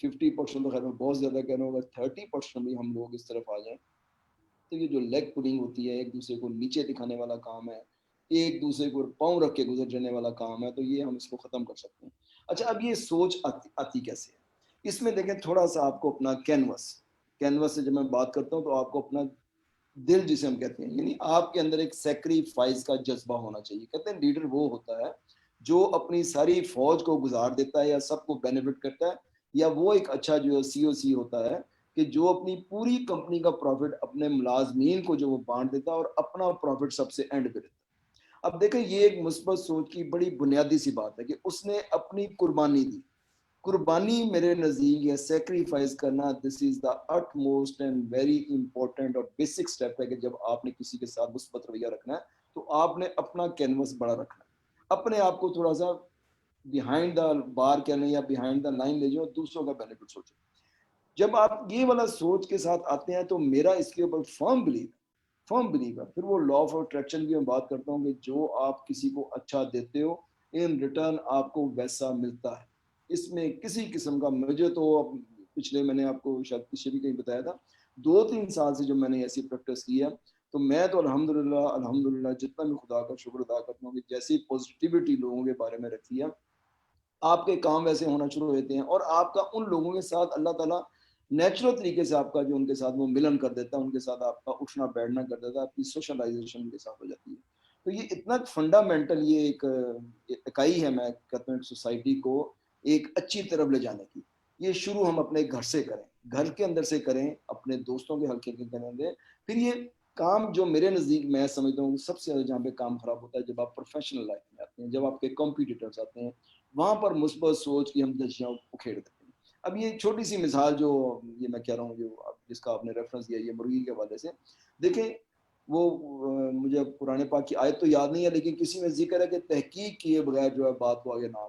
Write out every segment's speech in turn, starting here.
50% تو خیر میں بہت زیادہ کہہ رہا ہوں, اگر 30% بھی ہم لوگ اس طرف آ جائیں تو یہ جو لیگ پولنگ ہوتی ہے, ایک دوسرے کو نیچے دکھانے والا کام ہے, ایک دوسرے کو پاؤں رکھ کے گزر جانے والا کام ہے, تو یہ ہم اس کو ختم کر سکتے ہیں. اچھا, اب یہ سوچ آتی کیسے ہے؟ اس میں دیکھیں تھوڑا سا آپ کو اپنا کینوس سے جب میں بات کرتا ہوں تو آپ کو اپنا دل جسے ہم کہتے ہیں, یعنی آپ کے اندر ایک سیکریفائز کا جذبہ ہونا چاہیے. کہتے ہیں لیڈر وہ ہوتا ہے جو اپنی ساری فوج کو گزار دیتا ہے یا سب کو بینیفٹ کرتا ہے, یا وہ ایک اچھا جو سی ہوتا ہے کہ جو اپنی پوری کمپنی کا پروفٹ اپنے ملازمین کو جو وہ بانٹ دیتا ہے اور اپنا پروفٹ سب سے اینڈ پہ دیتا ہے. اب دیکھیں یہ ایک مثبت سوچ کی بڑی بنیادی سی بات ہے کہ اس نے اپنی قربانی دی. قربانی میرے نزدیک یا سیکریفائز کرنا, this is the utmost and very important اور بیسک اسٹیپ ہے کہ جب آپ نے کسی کے ساتھ مثبت رویہ رکھنا ہے تو آپ نے اپنا کینوس بڑا رکھنا ہے, اپنے آپ کو تھوڑا سا بیہائنڈ دا بار کہہ لیں یا بیہائنڈ دا لائن لے جاؤ, دوسروں کا بینیفٹ سوچو. جب آپ یہ والا سوچ کے ساتھ آتے ہیں تو میرا اس کے اوپر فرم بلیو ہے. پھر وہ لا آف اٹریکشن کی میں بات کرتا ہوں کہ جو آپ کسی کو اچھا دیتے ہو ان ریٹرن آپ کو ویسا ملتا ہے. اس میں کسی قسم کا, مجھے تو پچھلے میں نے آپ کو شاید پیچھے بھی کہیں بتایا تھا 2-3 سال سے جو میں نے ایسی پریکٹس کی ہے, تو میں تو الحمدللہ جتنا بھی خدا کا شکر ادا کرتا ہوں کہ جیسی پازیٹیوٹی لوگوں کے بارے میں رکھی ہے, آپ کے کام ویسے ہونا شروع ہوتے ہیں, اور آپ کا ان لوگوں کے ساتھ اللہ تعالیٰ نیچرل طریقے سے آپ کا جو ان کے ساتھ وہ ملن کر دیتا ہے, ان کے ساتھ آپ کا اٹھنا بیٹھنا کر دیتا ہے, آپ کی سوشلائزیشن کے ساتھ ہو جاتی ہے. تو یہ اتنا فنڈامنٹل یہ ایک اکائی ہے, میں کہتا ہوں ایک سوسائٹی کو ایک اچھی طرف لے جانے کی. یہ شروع ہم اپنے گھر سے کریں, گھر کے اندر سے کریں, اپنے دوستوں کے حلقے کے اندر. پھر یہ کام جو میرے نزدیک میں سمجھتا ہوں سب سے زیادہ جہاں پہ کام خراب ہوتا ہے جب آپ پروفیشنل لائف میں آتے ہیں, جب آپ کے کمپیٹیٹرز آتے ہیں, وہاں پر مثبت سوچ کی ہم دشیاں اکھیڑ دیتے ہیں. اب یہ چھوٹی سی مثال جو یہ میں کہہ رہا ہوں, جو جس کا آپ نے ریفرنس دیا یہ مرغی کے حوالے سے, دیکھیں وہ مجھے قرآن پاک کی آیت تو یاد نہیں ہے لیکن کسی میں ذکر ہے کہ تحقیق کیے بغیر جو ہے بات کو آگے نہ بڑھاؤ.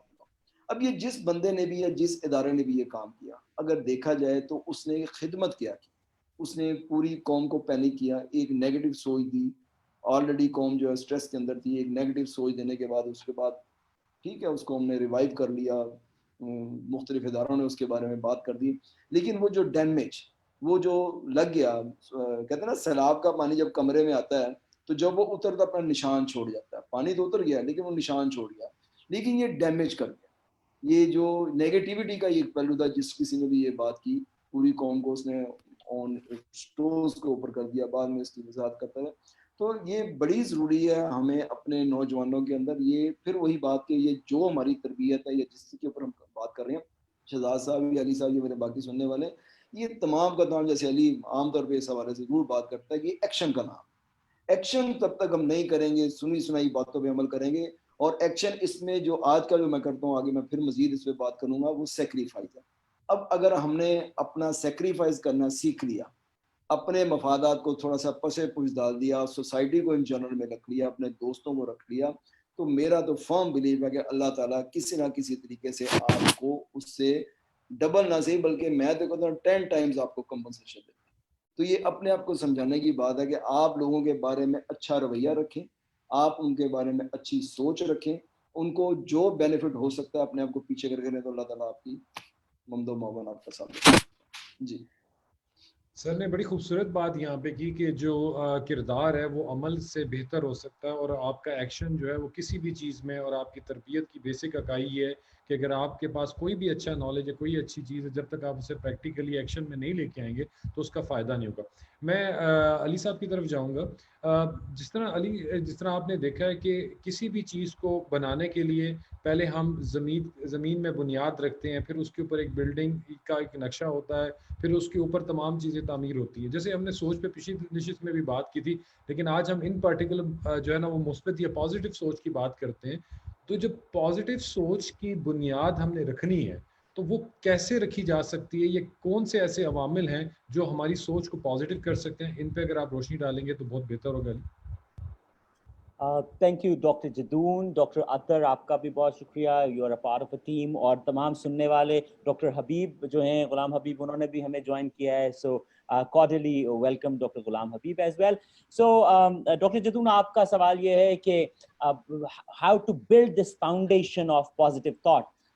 اب یہ جس بندے نے بھی یا جس ادارے نے بھی یہ کام کیا, اگر دیکھا جائے تو اس نے خدمت کیا کی, اس نے پوری قوم کو پینک کیا, ایک نیگیٹو سوچ دی. آلریڈی قوم جو ہے اسٹریس کے اندر تھی, ایک نیگیٹو سوچ دینے کے بعد اس کے بعد ٹھیک ہے اس کو ہم نے ریوائیو کر لیا, مختلف اداروں نے اس کے بارے میں بات کر دی. لیکن وہ جو ڈیمیج وہ جو لگ گیا, کہتے ہیں نا سیلاب کا پانی جب کمرے میں آتا ہے تو جب وہ اترتا اپنا نشان چھوڑ جاتا ہے. پانی تو اتر گیا لیکن وہ نشان چھوڑ گیا, لیکن یہ ڈیمیج کر گیا. یہ جو نیگیٹیوٹی کا یہ پہلو تھا, جس کسی نے بھی یہ بات کی, پوری قوم کو اس نے آن اسٹورز کے اوپر کر دیا, بعد میں اس کی وضاحت کرتا ہے. تو یہ بڑی ضروری ہے ہمیں اپنے نوجوانوں کے اندر, یہ پھر وہی بات کہ یہ جو ہماری تربیت ہے یا جس کے اوپر ہم بات کر رہے ہیں, شہزاد صاحب یا علی صاحب, یہ میرے باقی سننے والے, یہ تمام کا تمام, جیسے علی عام طور پہ اس حوالے سے ضرور بات کرتا ہے کہ ایکشن کا نام. ایکشن تب تک ہم نہیں کریں گے, سنی سنائی باتوں پہ عمل کریں گے. اور ایکشن اس میں جو آج کا جو میں کرتا ہوں, آگے میں پھر مزید اس پہ بات کروں گا, وہ سیکریفائز ہے. اب اگر ہم نے اپنا سیکریفائز کرنا سیکھ لیا, اپنے مفادات کو تھوڑا سا پسے پوچھ ڈال دیا, سوسائٹی کو ان جنرل میں رکھ لیا, اپنے دوستوں کو رکھ لیا, تو میرا تو فرم بلیو ہے کہ اللہ تعالیٰ کسی نہ کسی طریقے سے آپ کو اس سے ڈبل نہ صحیح بلکہ میں تو کہتا ہوں 10 ٹائمز آپ کو کمپنسیشن دیتا ہے. تو یہ اپنے آپ کو سمجھانے کی بات ہے کہ آپ لوگوں کے بارے میں اچھا رویہ رکھیں, آپ ان کے بارے میں اچھی سوچ رکھیں, ان کو جو بینیفٹ ہو سکتا ہے اپنے آپ کو پیچھے کر کے, تو اللہ تعالیٰ آپ کی ممد و معاون آپ کا ساتھ. جی سر نے بڑی خوبصورت بات یہاں پہ کی کہ جو کردار ہے وہ عمل سے بہتر ہو سکتا ہے, اور آپ کا ایکشن جو ہے وہ کسی بھی چیز میں, اور آپ کی تربیت کی بیسک اکائی یہ ہے کہ اگر آپ کے پاس کوئی بھی اچھا نالج ہے, کوئی اچھی چیز ہے, جب تک آپ اسے پریکٹیکلی ایکشن میں نہیں لے کے آئیں گے تو اس کا فائدہ نہیں ہوگا. میں علی صاحب کی طرف جاؤں گا. جس طرح آپ نے دیکھا ہے کہ کسی بھی چیز کو بنانے کے لیے پہلے ہم زمین میں بنیاد رکھتے ہیں, پھر اس کے اوپر ایک بلڈنگ کا ایک نقشہ ہوتا ہے, پھر اس کے اوپر تمام چیزیں تعمیر ہوتی ہے. جیسے ہم نے سوچ پہ پچھلی نشست میں بھی بات کی تھی, لیکن آج ہم ان پرٹیکولر جو ہے نا وہ مثبت یا پازیٹیو سوچ کی بات کرتے ہیں. تو جب پازیٹیو سوچ کی بنیاد ہم نے رکھنی ہے تو وہ کیسے رکھی جا سکتی ہے, یہ کون سے ایسے عوامل ہیں جو ہماری سوچ کو پازیٹیو کر سکتے ہیں, ان پہ اگر آپ روشنی ڈالیں گے تو بہت بہتر ہوگا. Thank you doctor Jadoon. Doctor Athar آپ کا بھی بہت شکریہ, you are a part of a team. اور تمام سننے والے, ڈاکٹر حبیب جو ہیں, غلام حبیب, انہوں نے بھی ہمیں جوائن کیا ہے. سو cordially welcome ڈاکٹر غلام حبیب as well. So doctor Jadoon, آپ کا سوال یہ ہے کہ how to build this foundation of positive thought.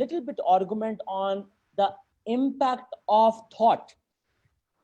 little bit argument on the impact of thought.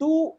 2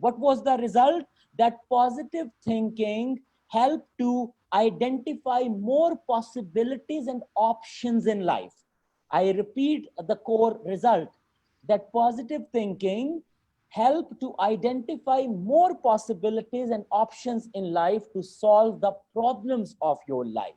What was the result? That positive thinking helped to identify more possibilities and options in life. I repeat the core result, that positive thinking helped to identify more possibilities and options in life to solve the problems of your life.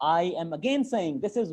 I am again saying this is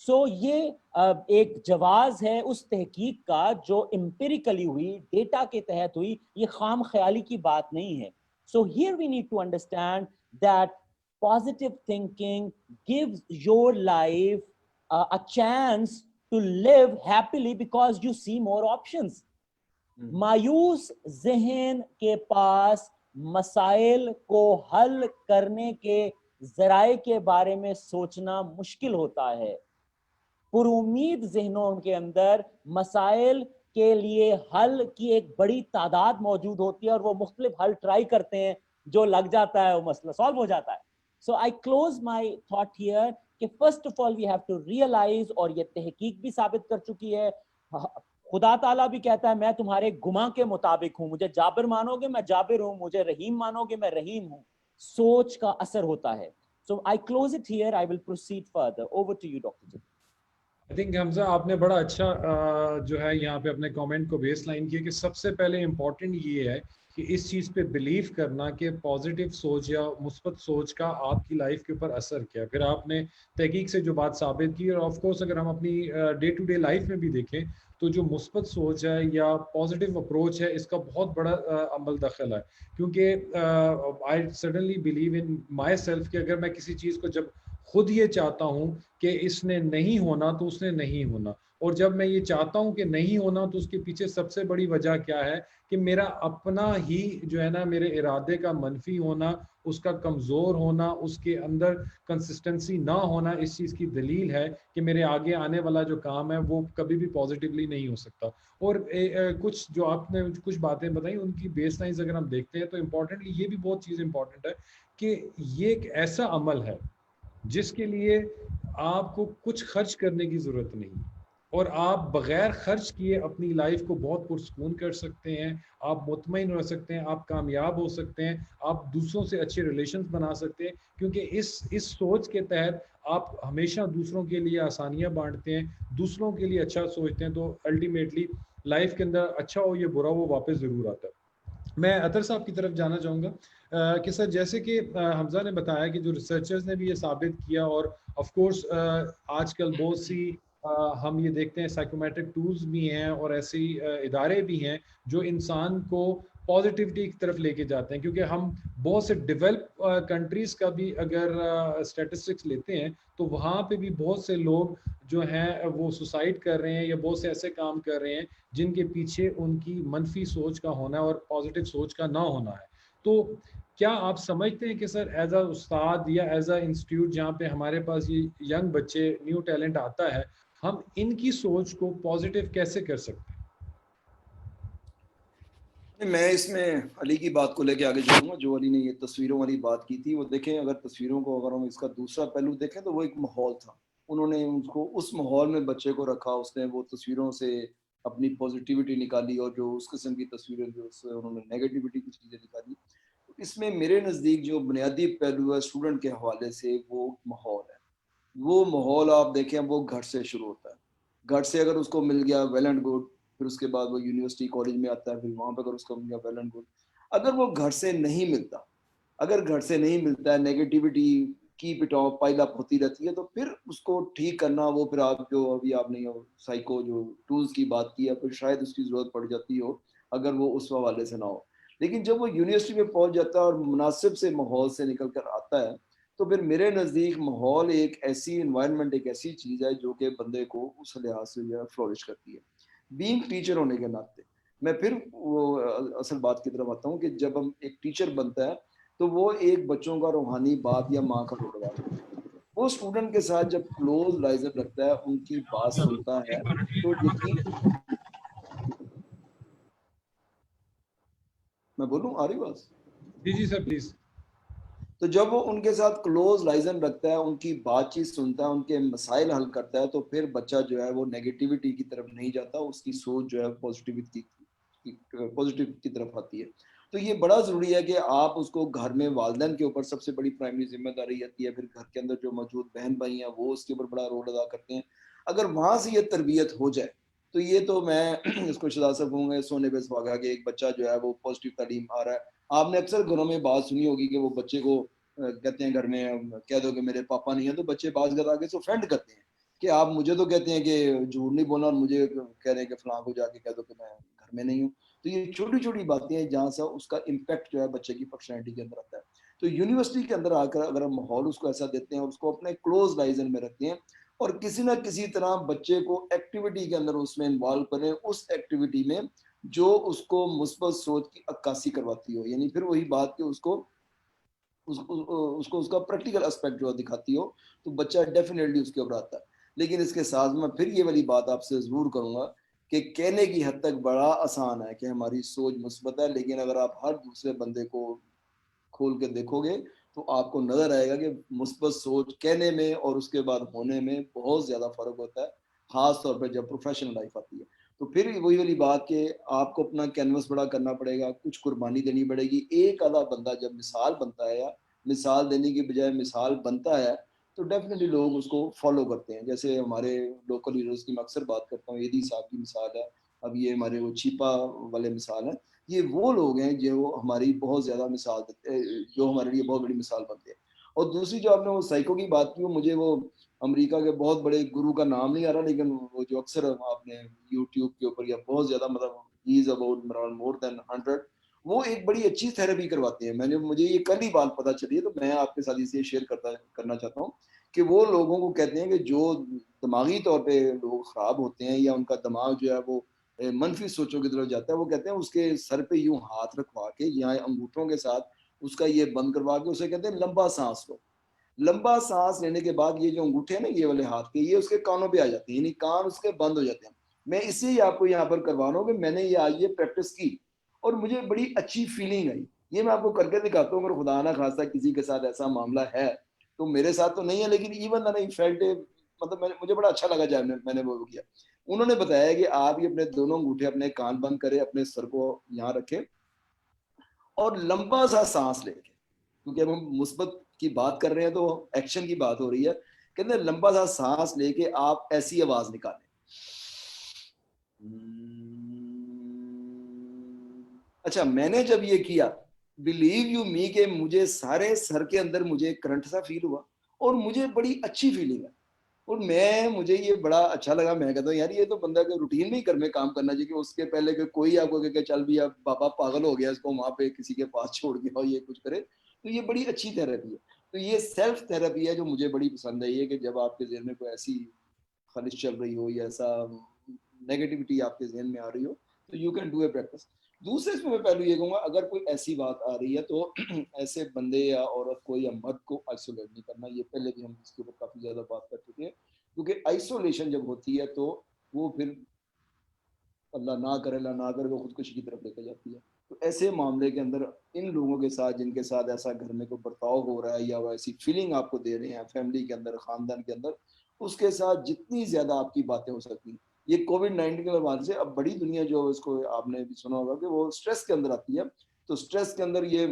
سو یہ ایک جواز ہے اس تحقیق کا جو empirically ہوئی, data کے تحت ہوئی, یہ خام خیالی کی بات نہیں ہے. So here we need to understand that positive thinking gives your life a chance to live happily because you see more options. مایوس ذہن کے پاس مسائل کو حل کرنے کے ذرائع کے بارے میں سوچنا مشکل ہوتا ہے. پر امید ذہنوں کے اندر مسائل کے لیے حل کی ایک بڑی تعداد موجود ہوتی ہے اور وہ مختلف حل ٹرائی کرتے ہیں, جو لگ جاتا ہے وہ مسئلہ سالو ہو جاتا ہے. So I close my thought here کہ first of all we have to realize, اور یہ تحقیق بھی ثابت کر چکی ہے, خدا تعالیٰ بھی کہتا ہے میں تمہارے گمان کے مطابق ہوں, مجھے جابر مانو گے میں جابر ہوں, مجھے رحیم مانو گے میں رحیم ہوں. سوچ کا اثر ہوتا ہے. So I close it here. I will proceed further. Over to you, Dr. Jabir. I think حمزہ آپ نے بڑا اچھا جو ہے یہاں پہ اپنے کامنٹ کو بیس لائن کیا کہ سب سے پہلے امپورٹنٹ یہ ہے کہ اس چیز پہ بلیو کرنا کہ پازیٹیو سوچ یا مثبت سوچ کا آپ کی لائف کے اوپر اثر کیا. پھر آپ نے تحقیق سے جو بات ثابت کی, اور آف کورس اگر ہم اپنی ڈے ٹو ڈے لائف میں بھی دیکھیں تو جو مثبت سوچ ہے یا پازیٹیو اپروچ ہے اس کا بہت بڑا عمل دخل ہے. کیونکہ I suddenly believe in myself کہ اگر میں کسی چیز کو جب خود یہ چاہتا ہوں کہ اس نے نہیں ہونا تو اس نے نہیں ہونا, اور جب میں یہ چاہتا ہوں کہ نہیں ہونا تو اس کے پیچھے سب سے بڑی وجہ کیا ہے کہ میرا اپنا ہی جو ہے نا میرے ارادے کا منفی ہونا, اس کا کمزور ہونا, اس کے اندر کنسسٹنسی نہ ہونا اس چیز کی دلیل ہے کہ میرے آگے آنے والا جو کام ہے وہ کبھی بھی پازیٹیولی نہیں ہو سکتا. اور کچھ جو آپ نے کچھ باتیں بتائیں ان کی بیس لائنز اگر ہم دیکھتے ہیں تو امپورٹنٹلی یہ بھی بہت چیز امپورٹنٹ ہے کہ یہ ایک ایسا عمل ہے جس کے لیے آپ کو کچھ خرچ کرنے کی ضرورت نہیں, اور آپ بغیر خرچ کیے اپنی لائف کو بہت پرسکون کر سکتے ہیں, آپ مطمئن رہ سکتے ہیں, آپ کامیاب ہو سکتے ہیں, آپ دوسروں سے اچھے ریلیشنز بنا سکتے ہیں, کیونکہ اس سوچ کے تحت آپ ہمیشہ دوسروں کے لیے آسانیاں بانٹتے ہیں, دوسروں کے لیے اچھا سوچتے ہیں, تو الٹیمیٹلی لائف کے اندر اچھا ہو یا برا وہ واپس ضرور آتا ہے. میں عطر صاحب کی طرف جانا چاہوں گا کہ سر جیسے کہ حمزہ نے بتایا کہ جو ریسرچرز نے بھی یہ ثابت کیا, اور آف کورس آج کل بہت سی ہم یہ دیکھتے ہیں سائیکومیٹرک ٹولز بھی ہیں اور ایسے ادارے بھی ہیں جو انسان کو پازیٹیوٹی کی طرف لے کے جاتے ہیں. کیونکہ ہم بہت سے ڈیولپ کنٹریز کا بھی اگر اسٹیٹسٹکس لیتے ہیں تو وہاں پہ بھی بہت سے لوگ جو ہیں وہ سوسائڈ کر رہے ہیں یا بہت سے ایسے کام کر رہے ہیں جن کے پیچھے ان کی منفی سوچ کا ہونا ہے اور پازیٹیو سوچ کا نہ ہونا ہے. تو کیا آپ سمجھتے ہیں کہ سر ایز اے استاد یا ایز اے انسٹیٹیوٹ جہاں پہ ہمارے پاس یہ ینگ بچے نیو ٹیلنٹ آتا ہے, ہم ان کی سوچ کو پازیٹیو کیسے کر سکتے ہیں؟ میں اس میں علی کی بات کو لے کے آگے چلوں گا. جو علی نے یہ تصویروں والی بات کی تھی وہ دیکھیں, اگر تصویروں کو اگر ہم اس کا دوسرا پہلو دیکھیں تو وہ ایک ماحول تھا. انہوں نے اس کو اس ماحول میں بچے کو رکھا, اس نے وہ تصویروں سے اپنی پازیٹیوٹی نکالی, اور جو اس قسم کی تصویریں جو اس سے انہوں نے نیگیٹیوٹی کی چیزیں نکالی. اس میں میرے نزدیک جو بنیادی پہلو ہے اسٹوڈنٹ کے حوالے سے وہ ماحول ہے. وہ ماحول آپ دیکھیں وہ گھر سے شروع ہوتا ہے. گھر سے اگر اس کو مل گیا ویل اینڈ گڈ, پھر اس کے بعد وہ یونیورسٹی کالج میں آتا ہے, پھر وہاں پہ اگر اس کو مل گیا ویل اینڈ گڈ. اگر وہ گھر سے نہیں ملتا, اگر گھر سے نہیں ملتا ہے, نیگیٹیوٹی کی پٹاؤ پائل اپ ہوتی رہتی ہے, تو پھر اس کو ٹھیک کرنا وہ پھر آپ جو ابھی آپ نے سائیکو جو ٹولز کی بات کی ہے, پھر شاید اس کی ضرورت پڑ جاتی ہو اگر وہ اس حوالے سے نہ ہو. لیکن جب وہ یونیورسٹی میں پہنچ جاتا ہے اور مناسب سے ماحول سے نکل کر آتا ہے, تو پھر میرے نزدیک ماحول ایک ایسی انوائرمنٹ ایک ایسی چیز ہے جو کہ بندے کو اس لحاظ سے جو ہے فلورش کرتی ہے. بینگ ٹیچر ہونے کے ناطے میں پھر وہ اصل بات کی طرف آتا ہوں کہ جب ہم ایک ٹیچر بنتا ہے تو وہ ایک بچوں کا روحانی باپ یا ماں کا رول ادا کرتا ہے. وہ اسٹوڈنٹ کے ساتھ جب کلوز لائزر رکھتا ہے, ان کی بات سنتا ہے, تو یقین میں بولوں آ رہی بات؟ جی سر پلیز. تو جب وہ ان کے ساتھ کلوز لائزن رکھتا ہے, ان کی بات چیت سنتا ہے, ان کے مسائل حل کرتا ہے, تو پھر بچہ جو ہے وہ نیگیٹیوٹی کی طرف نہیں جاتا, اس کی سوچ جو ہے پازیٹیو کی طرف آتی ہے. تو یہ بڑا ضروری ہے کہ آپ اس کو گھر میں والدین کے اوپر سب سے بڑی پرائمری ذمہ داری آتی ہے, پھر گھر کے اندر جو موجود بہن بھائی ہیں وہ اس کے اوپر بڑا رول ادا کرتے ہیں. اگر وہاں سے یہ تربیت ہو جائے تو یہ تو میں اس کو شہزاد صاحب کہوں گا سونے پہ سہاگا کہ ایک بچہ جو ہے وہ پازیٹیو تعلیم آ رہا ہے. آپ نے اکثر گھروں میں بات سنی ہوگی کہ وہ بچے کو کہتے ہیں گھر میں کہہ دو کہ میرے پاپا نہیں ہیں, تو بچے بعض آگے سے فرینڈ کرتے ہیں کہ آپ مجھے تو کہتے ہیں کہ جھوٹ نہیں بولنا اور مجھے کہہ رہے ہیں کہ فلاں کو جا کے کہہ دو کہ میں گھر میں نہیں ہوں. تو یہ چھوٹی چھوٹی باتیں ہیں جہاں سے اس کا امپیکٹ جو ہے بچے کی پرسنالٹی کے اندر آتا ہے. تو یونیورسٹی کے اندر آ کر اگر ہم ماحول اس کو ایسا دیتے ہیں اور اس کو اپنے کلوز لائزن میں رکھتے ہیں اور کسی نہ کسی طرح بچے کو ایکٹیویٹی کے اندر اس میں انوالو کریں, اس ایکٹیویٹی میں جو اس کو مثبت سوچ کی عکاسی کرواتی ہو, یعنی پھر وہی بات کہ اس کو اس کا پریکٹیکل اسپیکٹ جو دکھاتی ہو, تو بچہ ڈیفینیٹلی اس کے اوپر آتا ہے. لیکن اس کے ساتھ میں پھر یہ والی بات آپ سے ضرور کروں گا کہ کہنے کی حد تک بڑا آسان ہے کہ ہماری سوچ مثبت ہے, لیکن اگر آپ ہر دوسرے بندے کو کھول کے دیکھو گے تو آپ کو نظر آئے گا کہ مثبت سوچ کہنے میں اور اس کے بعد ہونے میں بہت زیادہ فرق ہوتا ہے, خاص طور پہ جب پروفیشنل لائف آتی ہے. تو پھر وہی والی بات کہ آپ کو اپنا کینوس بڑا کرنا پڑے گا, کچھ قربانی دینی پڑے گی. ایک آدھا بندہ جب مثال بنتا ہے یا مثال دینے کی بجائے مثال بنتا ہے تو ڈیفینیٹلی لوگ اس کو فالو کرتے ہیں. جیسے ہمارے لوکل لیڈرز کی میں اکثر بات کرتا ہوں, ایدی صاحب کی مثال ہے, اب یہ ہمارے وہ چھیپا والے مثال ہیں. یہ وہ لوگ ہیں جو ہماری بہت زیادہ مثال دیتے, جو ہمارے لیے بہت بڑی مثال بنتے ہیں. اور دوسری جو آپ نے وہ سائیکو کی بات کی, مجھے وہ امریکہ کے بہت بڑے گرو کا نام نہیں آ رہا, لیکن وہ جو اکثر آپ نے یوٹیوب کے اوپر یا بہت زیادہ مطلب ہی از اباؤٹ مور دین 100, وہ ایک بڑی اچھی تھراپی کرواتے ہیں. مجھے یہ کل ہی بات پتہ چلی ہے, تو میں آپ کے ساتھ اسے شیئر کرنا چاہتا ہوں کہ وہ لوگوں کو کہتے ہیں کہ جو دماغی طور پہ لوگ خراب ہوتے ہیں یا ان کا دماغ جو ہے وہ منفی سوچوں کی طرف جاتا ہے, وہ کہتے ہیں اس کے سر پہ یوں ہاتھ رکھوا کے یا انگوٹھوں کے ساتھ اس کا یہ بند کروا کے اسے کہتے ہیں لمبا سانس لو. لمبا سانس لینے کے بعد یہ جو انگوٹھے ہیں نا یہ والے ہاتھ کے, یہ اس کے کانوں پہ آ جاتے ہیں, یعنی کان اس کے بند ہو جاتے ہیں. میں اسی ہی آپ کو یہاں پر کروا رہا ہوں کہ میں نے یہ آج یہ پریکٹس کی اور مجھے بڑی اچھی فیلنگ آئی. یہ میں آپ کو کر کے دکھاتا ہوں, اگر خدا نہ خواستہ کسی کے ساتھ ایسا معاملہ ہے, تو میرے ساتھ تو نہیں ہے لیکن ایون نہیں فیلٹ, مطلب مجھے بڑا اچھا لگا جب میں نے وہ کیا. انہوں نے بتایا کہ آپ یہ اپنے دونوں انگوٹھے اپنے کان بند کریں, اپنے سر کو یہاں رکھیں اور لمبا سا سانس لے کے, کیونکہ اب ہم مثبت کی بات کر رہے ہیں تو ایکشن کی بات ہو رہی ہے, کہتے ہیں لمبا سا سانس لے کے آپ ایسی آواز نکالیں. اچھا, میں نے جب یہ کیا, بلیو یو می کہ مجھے سارے سر کے اندر مجھے کرنٹ سا فیل ہوا اور مجھے بڑی اچھی فیلنگ ہے. اور مجھے یہ بڑا اچھا لگا. میں کہتا ہوں یار یہ تو بندہ کے روٹین میں ہی گھر میں کام کرنا چاہیے, کہ اس کے پہلے کہ کوئی آپ کو کہ چل بھی اب بابا پاگل ہو گیا, اس کو وہاں پہ کسی کے پاس چھوڑ کے اور یہ کچھ کرے. تو یہ بڑی اچھی تھراپی ہے. تو یہ سیلف تھراپی ہے جو مجھے بڑی پسند ہے, یہ کہ جب آپ کے ذہن میں کوئی ایسی خلش چل رہی ہو یا ایسا نیگیٹیوٹی آپ کے ذہن میں آ رہی ہو, تو you can do a practice. دوسرے اس میں پہلو یہ کہوں گا, اگر کوئی ایسی بات آ رہی ہے تو ایسے بندے یا عورت کو یا مرد کو آئسولیٹ نہیں کرنا. یہ پہلے بھی ہم اس کے اوپر کافی زیادہ بات کر چکے ہیں, کیونکہ آئسولیشن جب ہوتی ہے تو وہ پھر اللہ نہ کرے وہ خودکشی کی طرف لے کے جاتی ہے. تو ایسے معاملے کے اندر ان لوگوں کے ساتھ جن کے ساتھ ایسا گھر میں کوئی برتاؤ ہو رہا ہے یا وہ ایسی فیلنگ آپ کو دے رہے ہیں فیملی کے اندر, خاندان کے اندر, اس کے ساتھ جتنی زیادہ آپ کی باتیں ہو سکتی ہیں. یہ کووڈ-19 کے بعد سے اب بڑی دنیا جو اس کو آپ نے بھی سنا ہوگا کہ وہ سٹریس کے اندر آتی ہے. تو سٹریس کے اندر یہ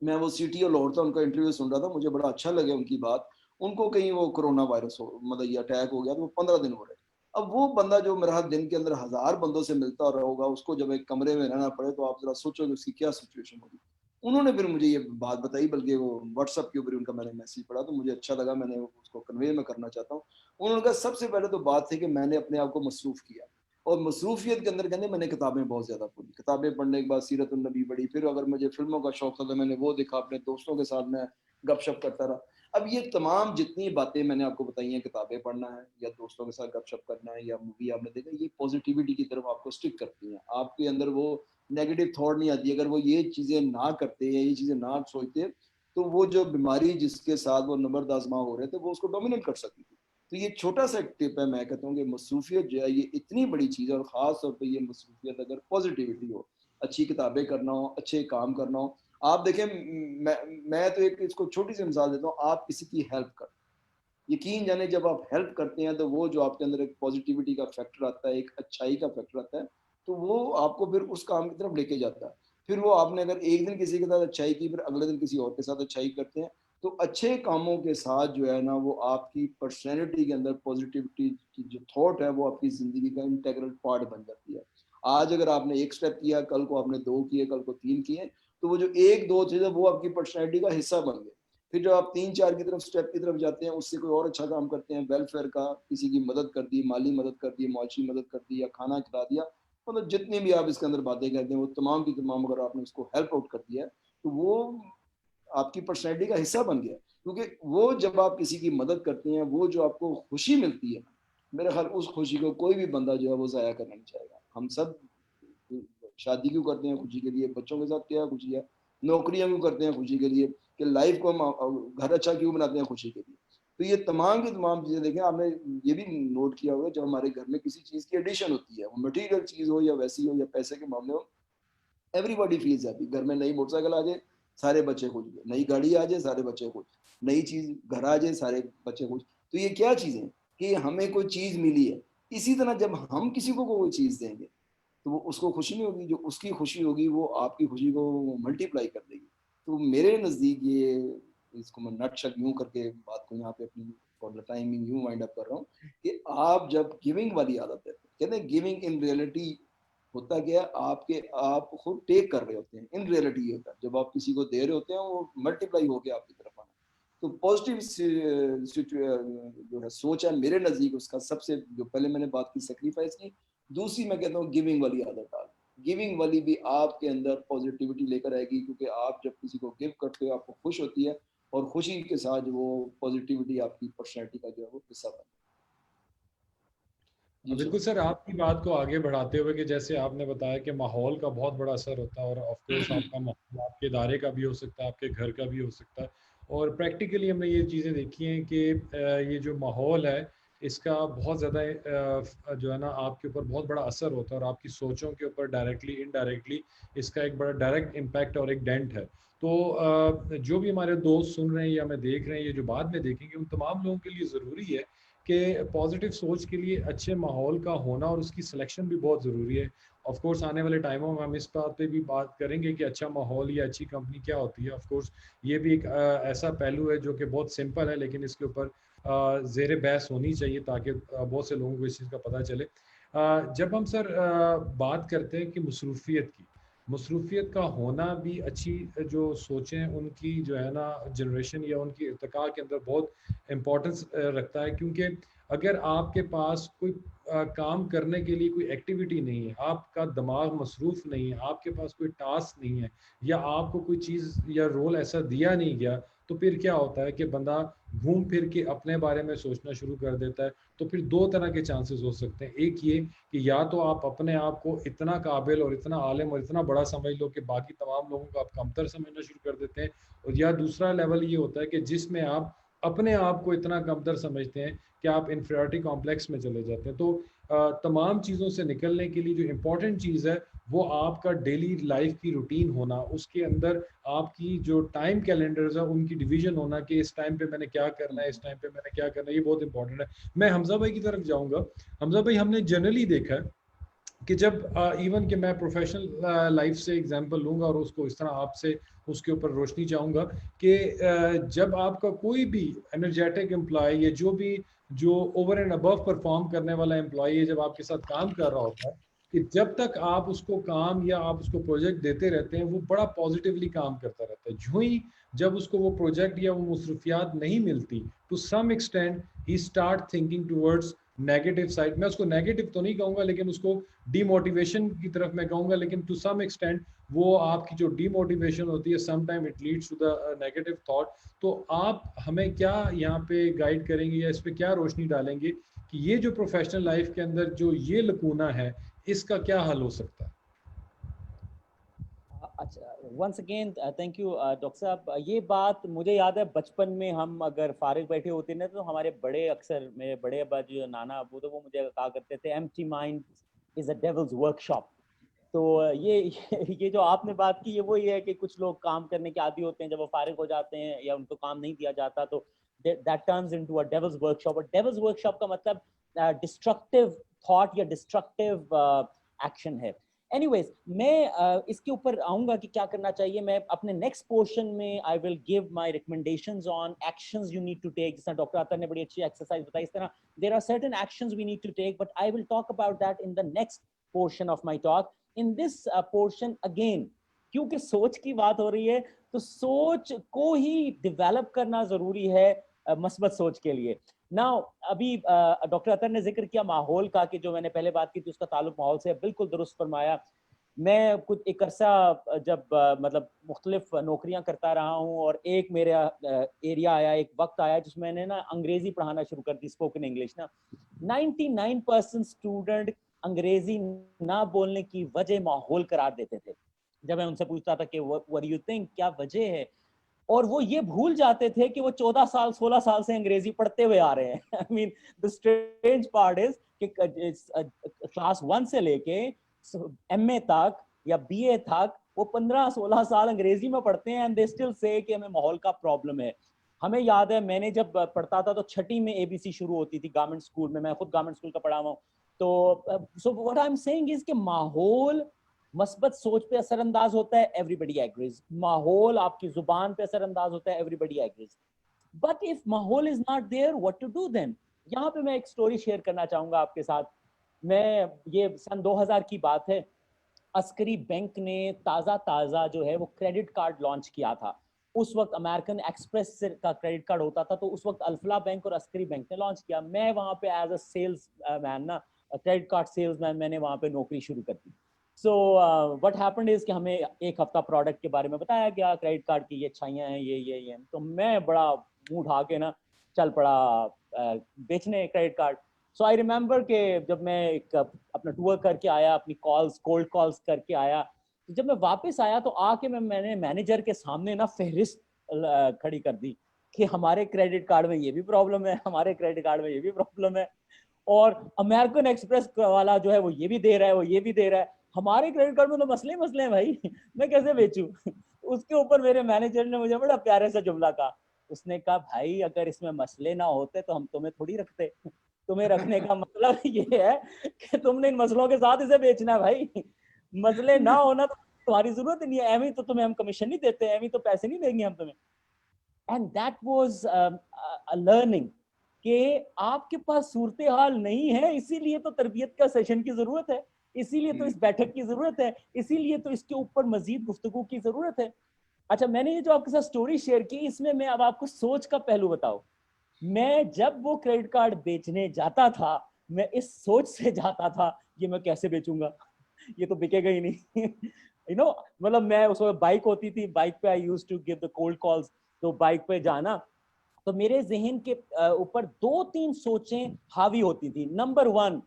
میں وہ سی ٹی او لاہور تھا, ان کا انٹرویو سن رہا تھا, مجھے بڑا اچھا لگا ان کی بات. ان کو کہیں وہ کرونا وائرس ہو, مطلب یہ اٹیک ہو گیا, تو وہ 15 دن ہو رہے. اب وہ بندہ جو میرا دن کے اندر 1000 بندوں سے ملتا رہا ہوگا, اس کو جب ایک کمرے میں رہنا پڑے تو آپ ذرا سوچو کہ اس کی کیا سچویشن ہوگی. انہوں نے پھر مجھے یہ بات بتائی, بلکہ وہ واٹس ایپ کے اوپر ان کا میں نے میسج پڑھا تو مجھے اچھا لگا, میں نے اس کو کنوے میں کرنا چاہتا ہوں. انہوں نے کہا سب سے پہلے تو بات تھی کہ میں نے اپنے آپ کو مصروف کیا, اور مصروفیت کے اندر کہنے میں نے کتابیں بہت زیادہ پڑھی. کتابیں پڑھنے کے بعد سیرت النبی پڑھی, پھر اگر مجھے فلموں کا شوق تھا تو میں نے وہ دیکھا, اپنے دوستوں کے ساتھ میں گپ شپ کرتا رہا. اب یہ تمام جتنی باتیں میں نے آپ کو بتائی ہیں, کتابیں پڑھنا ہے یا دوستوں کے ساتھ گپ شپ کرنا ہے یا مووی آپ نے دیکھا, یہ پازیٹیوٹی کی طرف آپ کو اسٹک کرتی ہیں. آپ کے اندر وہ نیگیٹو تھاٹ نہیں آتی. اگر وہ یہ چیزیں نہ کرتے یا یہ چیزیں نہ سوچتے تو وہ جو بیماری جس کے ساتھ وہ نبرد آزما ہو رہے تھے وہ اس کو ڈومینیٹ کر سکتی تھی. تو یہ چھوٹا سا ٹپ ہے, میں کہتا ہوں کہ مصروفیت جو ہے یہ اتنی بڑی چیز ہے, اور خاص طور پہ یہ مصروفیت اگر پازیٹیوٹی ہو, اچھی کتابیں کرنا ہو, اچھے کام کرنا ہو. آپ دیکھیں, میں تو ایک اس کو چھوٹی سی مثال دیتا ہوں, آپ کسی کی ہیلپ کر, یقین جانے جب آپ ہیلپ کرتے ہیں تو وہ جو آپ کے اندر ایک پازیٹیوٹی کا فیکٹر آتا ہے, ایک اچھائی کا فیکٹر آتا ہے, تو وہ آپ کو پھر اس کام کی طرف لے کے جاتا ہے. پھر وہ آپ نے اگر ایک دن کسی کے ساتھ اچھائی کی, پھر اگلے دن کسی اور کے ساتھ اچھائی کرتے ہیں, تو اچھے کاموں کے ساتھ جو ہے نا وہ آپ کی پرسنالٹی کے اندر پازیٹیوٹی کی جو تھاٹ ہے وہ آپ کی زندگی کا انٹیگرل پارٹ بن جاتی ہے. آج اگر آپ نے ایک سٹیپ کیا, کل کو آپ نے 2 کیے, کل کو 3 کیے, تو وہ جو 1-2 چیزیں وہ آپ کی پرسنالٹی کا حصہ بن گئے. پھر جب آپ 3-4 کی طرف اسٹیپ کی طرف جاتے ہیں اس سے کوئی اور اچھا کام کرتے ہیں, ویلفیئر کا, کسی کی مدد کر دی, مالی مدد کر دی, معاشی مدد کر دی, یا کھانا کھلا دیا, مطلب جتنی بھی آپ اس کے اندر باتیں کرتے ہیں وہ تمام کی تمام اگر آپ نے اس کو ہیلپ آؤٹ کر دیا ہے تو وہ آپ کی پرسنالٹی کا حصہ بن گیا. کیونکہ وہ جب آپ کسی کی مدد کرتے ہیں, وہ جو آپ کو خوشی ملتی ہے, میرے خیال اس خوشی کو کوئی بھی بندہ جو ہے وہ ضائع کرنا نہیں چاہے گا. ہم سب شادی کیوں کرتے ہیں؟ خوشی کے لیے. بچوں کے ساتھ کیا خوشی ہے؟ نوکریاں کیوں کرتے ہیں؟ خوشی کے لیے. کہ لائف کو ہم گھر اچھا کیوں بناتے ہیں؟ خوشی کے لیے. تو یہ تمام کی تمام چیزیں دیکھیں, آپ نے یہ بھی نوٹ کیا ہوگا جب ہمارے گھر میں کسی چیز کی ایڈیشن ہوتی ہے, وہ مٹیریل چیز ہو یا ویسی ہو یا پیسے کے معاملے ہو, ایوری باڈی فیلز ہیپی. گھر میں نئی موٹر سائیکل آ جائے سارے بچے خوش, نئی گاڑی آ جائے سارے بچے خوش, نئی چیز گھر آ جائے سارے بچے خوش. تو یہ کیا چیزیں کہ ہمیں کوئی چیز ملی ہے. اسی طرح جب ہم کسی کو کوئی چیز دیں گے تو وہ اس کو خوشی نہیں ہوگی, جو اس کی خوشی ہوگی وہ آپ کی خوشی کو ملٹی پلائی کر دے گی. تو میرے نزدیک یہ, اس کو میں نٹ شک یوں کر کے بات کو یہاں پہ اپنی فار دا ٹائمنگ یوں وائنڈ اپ کر رہا ہوں کہ آپ جب گیونگ والی عادت ہے, کہتے ہیں گیونگ ان ریئلٹی ہوتا کیا, آپ خود ٹیک کر رہے ہوتے ہیں. ان ریئلٹی یہ ہوتا ہے جب آپ کسی کو دے رہے ہوتے ہیں وہ ملٹی پلائی ہو کے آپ کی طرف آنا. تو پازیٹیو جو ہے سوچ ہے میرے نزدیک, اس کا سب سے جو پہلے میں نے بات کی سیکریفائس کی, دوسری میں کہتا ہوں گیونگ والی عادت ڈال. گیونگ والی بھی آپ کے اندر پازیٹیوٹی لے کر آئے گی, کیونکہ آپ جب کسی کو گیو کرتے ہو آپ کو خوش ہوتی ہے, اور خوشی کے ساتھ وہ پازیٹیوٹی آپ کی پرسنالٹی کا جو ہے وہ حصہ بن. بالکل سر, آپ کی بات کو آگے بڑھاتے ہوئے کہ جیسے آپ نے بتایا کہ ماحول کا بہت بڑا اثر ہوتا ہے, اور آف کورس آپ کا ماحول آپ کے ادارے کا بھی ہو سکتا ہے, آپ کے گھر کا بھی ہو سکتا ہے, اور پریکٹیکلی ہم نے یہ چیزیں دیکھی ہیں کہ یہ جو ماحول ہے اس کا بہت زیادہ جو ہے نا آپ کے اوپر بہت بڑا اثر ہوتا ہے, اور آپ کی سوچوں کے اوپر ڈائریکٹلی انڈائریکٹلی اس کا ایک بڑا ڈائریکٹ امپیکٹ اور ایک ڈینٹ ہے. تو جو بھی ہمارے دوست سن رہے ہیں یا میں دیکھ رہے ہیں, یہ جو بعد میں دیکھیں گے, ان تمام لوگوں کے لیے ضروری ہے کہ پازیٹیو سوچ کے لیے اچھے ماحول کا ہونا اور اس کی سلیکشن بھی بہت ضروری ہے. آف کورس آنے والے ٹائموں میں ہم اس بات پہ بھی بات کریں گے کہ اچھا ماحول یا اچھی کمپنی کیا ہوتی ہے. آف کورس یہ بھی ایک ایسا پہلو ہے جو کہ بہت سمپل ہے, لیکن اس کے اوپر زیر بحث ہونی چاہیے تاکہ بہت سے لوگوں کو اس چیز کا پتہ چلے. جب ہم سر بات کرتے ہیں کہ مصروفیت کا ہونا بھی اچھی جو سوچیں ان کی جو ہے نا جنریشن یا ان کی ارتقاء کے اندر بہت امپورٹنس رکھتا ہے, کیونکہ اگر آپ کے پاس کوئی کام کرنے کے لیے کوئی ایکٹیویٹی نہیں ہے, آپ کا دماغ مصروف نہیں ہے, آپ کے پاس کوئی ٹاسک نہیں ہے, یا آپ کو کوئی چیز یا رول ایسا دیا نہیں گیا, تو پھر کیا ہوتا ہے کہ بندہ گھوم پھر کے اپنے بارے میں سوچنا شروع کر دیتا ہے. تو پھر دو طرح کے چانسز ہو سکتے ہیں. ایک یہ کہ یا تو آپ اپنے آپ کو اتنا قابل اور اتنا عالم اور اتنا بڑا سمجھ لو کہ باقی تمام لوگوں کو آپ کمتر سمجھنا شروع کر دیتے ہیں, اور یا دوسرا لیول یہ ہوتا ہے کہ جس میں آپ اپنے آپ کو اتنا کمتر سمجھتے ہیں کہ آپ انفیریٹی کمپلیکس میں چلے جاتے ہیں. تو تمام چیزوں سے نکلنے کے لیے جو امپورٹنٹ چیز ہے وہ آپ کا ڈیلی لائف کی روٹین ہونا, اس کے اندر آپ کی جو ٹائم کیلنڈرز ہیں ان کی ڈویژن ہونا کہ اس ٹائم پہ میں نے کیا کرنا ہے, اس ٹائم پہ میں نے کیا کرنا ہے, یہ بہت امپورٹنٹ ہے. میں حمزہ بھائی کی طرف جاؤں گا. حمزہ بھائی, ہم نے جنرلی دیکھا ہے کہ جب ایون کہ میں پروفیشنل لائف سے اگزامپل لوں گا اور اس کو اس طرح آپ سے اس کے اوپر روشنی چاہوں گا کہ جب آپ کا کوئی بھی انرجیٹک امپلائی یا جو اوور اینڈ ابو پرفارم کرنے والا امپلائی ہے, جب آپ کے ساتھ کام کر رہا ہوتا ہے, کہ جب تک آپ اس کو کام یا آپ اس کو پروجیکٹ دیتے رہتے ہیں وہ بڑا پازیٹیولی کام کرتا رہتا ہے. جو ہی جب اس کو وہ پروجیکٹ یا وہ مصروفیات نہیں ملتی, to some extent he start thinking towards negative side. میں اس کو نیگیٹو تو نہیں کہوں گا, لیکن اس کو ڈی موٹیویشن کی طرف میں کہوں گا, لیکن ٹو سم ایکسٹینٹ وہ آپ کی جو ڈی موٹیویشن ہوتی ہے some time it leads to the negative thought. تو آپ ہمیں کیا یہاں پہ گائیڈ کریں گے یا اس پہ کیا روشنی ڈالیں گے کہ یہ جو پروفیشنل لائف کے اندر جو یہ لکونہ ہے اس کا کیا حل ہو سکتا ہے؟ اچھا, once again thank you doctor صاحب. یہ بات مجھے یاد ہے بچپن میں ہم اگر فارغ بیٹھے ہوتے نا تو ہمارے بڑے, اکثر میرے بڑے ابا جو نانا ابو, تو وہ مجھے کہا کرتے تھے empty mind is a devil's work shop. تو یہ جو آپ نے بات کی, یہ وہی ہے کہ کچھ لوگ کام کرنے کے عادی ہوتے ہیں, جب وہ فارغ ہو جاتے ہیں یا ان کو کام نہیں دیا جاتا تو that turns into a devil's workshop. اور devil's workshop کا مطلب destructive thought یا destructive action ہے. Anyways, میں اس کے اوپر آؤں گا کہ کیا کرنا چاہیے. میں اپنے نیکسٹ پورشن میں I will give my recommendations on actions you need to take. جس طرح ڈاکٹر عطر نے بڑی اچھی ایکسرسائز بتائی, اس طرح there are certain actions we need to take, but I will talk about that in the next portion of my talk. In this portion again, کیونکہ سوچ کی بات ہو رہی ہے تو سوچ کو ہی ڈیولپ کرنا ضروری ہے مثبت سوچ کے لیے. نا ابھی ڈاکٹر اطہر نے ذکر کیا ماحول کا کہ جو میں نے پہلے بات کی تھی اس کا تعلق ماحول سے, بالکل درست فرمایا. میں کچھ ایک عرصہ جب مطلب مختلف نوکریاں کرتا رہا ہوں, اور ایک میرا ایریا آیا, ایک وقت آیا جس میں نے نا انگریزی پڑھانا شروع کر دی, اسپوکن انگلش. نا 99% اسٹوڈنٹ انگریزی نہ بولنے کی وجہ ماحول قرار دیتے تھے. جب میں ان سے پوچھتا تھا کہ what do you think, کیا وجہ ہے, اور وہ یہ بھول جاتے تھے کہ وہ 14 سال 16 سال سے انگریزی پڑھتے ہوئے آ رہے ہیں. I mean the strange part is کہ کلاس 1 سے لے کے ایم اے تک یا بی اے تک وہ 15-16 سال انگریزی میں پڑھتے ہیں, and they still say کہ ہمیں ماحول کا پرابلم ہے. ہمیں یاد ہے میں نے جب پڑھتا تھا تو 6ٹھی میں ABC شروع ہوتی تھی گورنمنٹ اسکول میں خود گورنمنٹ اسکول کا پڑھا ہوا ہوں. تو so what I'm saying is کہ ماحول مثبت سوچ پہ اثر انداز ہوتا ہے, everybody agrees. ماحول آپ کی زبان پہ اثر انداز ہوتا ہے, everybody agrees. But if ماحول is not there, what to do then? یہاں پہ میں ایک سٹوری شیئر کرنا چاہوں گا آپ کے ساتھ. میں یہ سن 2000 کی بات ہے, عسکری بینک نے تازہ جو ہے وہ کریڈٹ کارڈ لانچ کیا تھا. اس وقت امریکن ایکسپریس کا کریڈٹ کارڈ ہوتا تھا, تو اس وقت الفلاح بینک اور عسکری بینک نے لانچ کیا. میں وہاں پہ ایز اے سیلز مین نا, کریڈٹ کارڈ سیلز مین, میں نے وہاں پہ نوکری شروع کر دی. سو وٹ ہیپنڈ از کہ ہمیں ایک ہفتہ پروڈکٹ کے بارے میں بتایا گیا, کریڈٹ کارڈ کی یہ اچھائیاں ہیں, یہ. تو میں بڑا منہ اٹھا کے نا چل پڑا بیچنے credit card. So I remember کہ جب میں ایک اپنا ٹور کر کے آیا, اپنی کولڈ کالز کر کے آیا, جب میں واپس آیا تو آ کے میں نے مینیجر کے سامنے نا فہرست کھڑی کر دی کہ ہمارے کریڈٹ کارڈ میں یہ بھی پرابلم ہے, ہمارے کریڈٹ کارڈ میں یہ بھی پرابلم ہے, اور امریکن ایکسپریس والا جو ہے وہ یہ بھی دے رہا ہے, وہ یہ بھی دے رہا ہے, ہمارے کریڈٹ کارڈ میں تو مسئلے ہیں بھائی, میں کیسے بیچوں. اس کے اوپر میرے مینیجر نے مجھے بڑا پیارے سا جملہ کہا. اس نے کہا بھائی اگر اس میں مسئلے نہ ہوتے تو ہم تمہیں تھوڑی رکھتے, تمہیں رکھنے کا مطلب یہ ہے کہ تم نے ان مسئلوں کے ساتھ اسے بیچنا ہے بھائی. مسئلے نہ ہونا تو تمہاری ضرورت نہیں ہے, ایویں تو تمہیں ہم کمیشن نہیں دیتے, ایویں تو پیسے نہیں دیں گے ہم تمہیں. اینڈ دیٹ واز لرننگ کہ آپ کے پاس صورتحال نہیں ہے, اسی لیے تو تربیت کا سیشن کی ضرورت ہے, اسی لیے تو اس بیٹھک کی ضرورت ہے, اسی لیے تو اس کے اوپر مزید گفتگو کی ضرورت ہے. اچھا, میں نے یہ جو آپ کے ساتھ سٹوری شیئر کی, اس میں اب آپ کو سوچ کا پہلو بتاؤ. میں جب وہ کریڈٹ کارڈ بیچنے جاتا تھا, میں اس سوچ سے جاتا تھا یہ میں کیسے بیچوں گا, یہ تو بکے گا ہی نہیں. مطلب میں اس وقت بائک ہوتی تھی, بائک پہ I use to give the cold calls, تو بائک پہ جانا, تو میرے ذہن کے اوپر 2-3 سوچیں حاوی ہوتی تھی. نمبر 1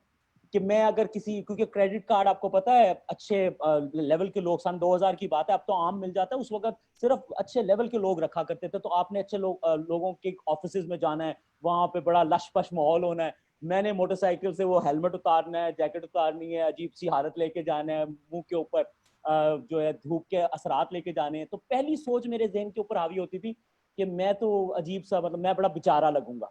کہ میں اگر کسی, کیونکہ کریڈٹ کارڈ آپ کو پتا ہے اچھے لیول کے لوگ, سن 2000 کی بات ہے, اب تو عام مل جاتا ہے, اس وقت صرف اچھے لیول کے لوگ رکھا کرتے تھے. تو آپ نے اچھے لوگوں کے آفیسز میں جانا ہے, وہاں پہ بڑا لش پش ماحول ہونا ہے. میں نے موٹر سائیکل سے وہ ہیلمٹ اتارنا ہے, جیکٹ اتارنی ہے, عجیب سی حالت لے کے جانا ہے, منہ کے اوپر جو ہے دھوپ کے اثرات لے کے جانے ہیں. تو پہلی سوچ میرے ذہن کے اوپر حاوی ہوتی تھی کہ میں تو عجیب سا, مطلب میں بڑا بیچارہ لگوں گا.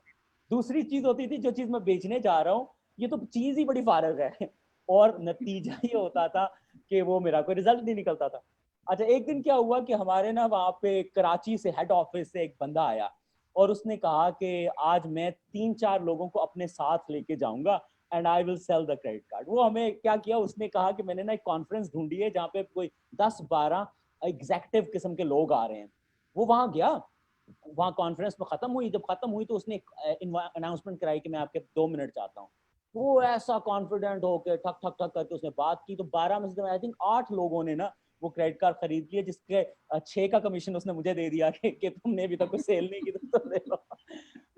دوسری چیز ہوتی تھی جو چیز میں بیچنے جا رہا ہوں یہ تو چیز ہی بڑی فارغ ہے, اور نتیجہ یہ ہوتا تھا کہ وہ میرا کوئی رزلٹ نہیں نکلتا تھا. اچھا, ایک دن کیا ہوا کہ ہمارے نا وہاں پہ کراچی سے ہیڈ آفس سے ایک بندہ آیا, اور اس نے کہا کہ آج میں 3-4 لوگوں کو اپنے ساتھ لے کے جاؤں گا and I will sell the credit card. وہ ہمیں کیا کیا, اس نے کہا کہ میں نے نا ایک کانفرنس ڈھونڈی ہے جہاں پہ کوئی 10-12 ایگزیکٹو قسم کے لوگ آ رہے ہیں. وہ وہاں گیا, وہاں کانفرنس میں ختم ہوئی, جب ختم ہوئی تو اس نے اناؤنسمنٹ کرائی کہ میں آپ کے 2 منٹ چاہتا ہوں. وہ ایسا کانفیڈنٹ ہو کے ٹھک ٹھک ٹھک کر کے اس نے بات کی, تو 12 میں سے آئی تھنک 8 لوگوں نے نا وہ کریڈٹ کارڈ خرید لیے, جس کے 6 کا کمیشن اس نے مجھے دے دیا کہ تم نے ابھی تک کوئی سیل نہیں کی تو تم لے لو.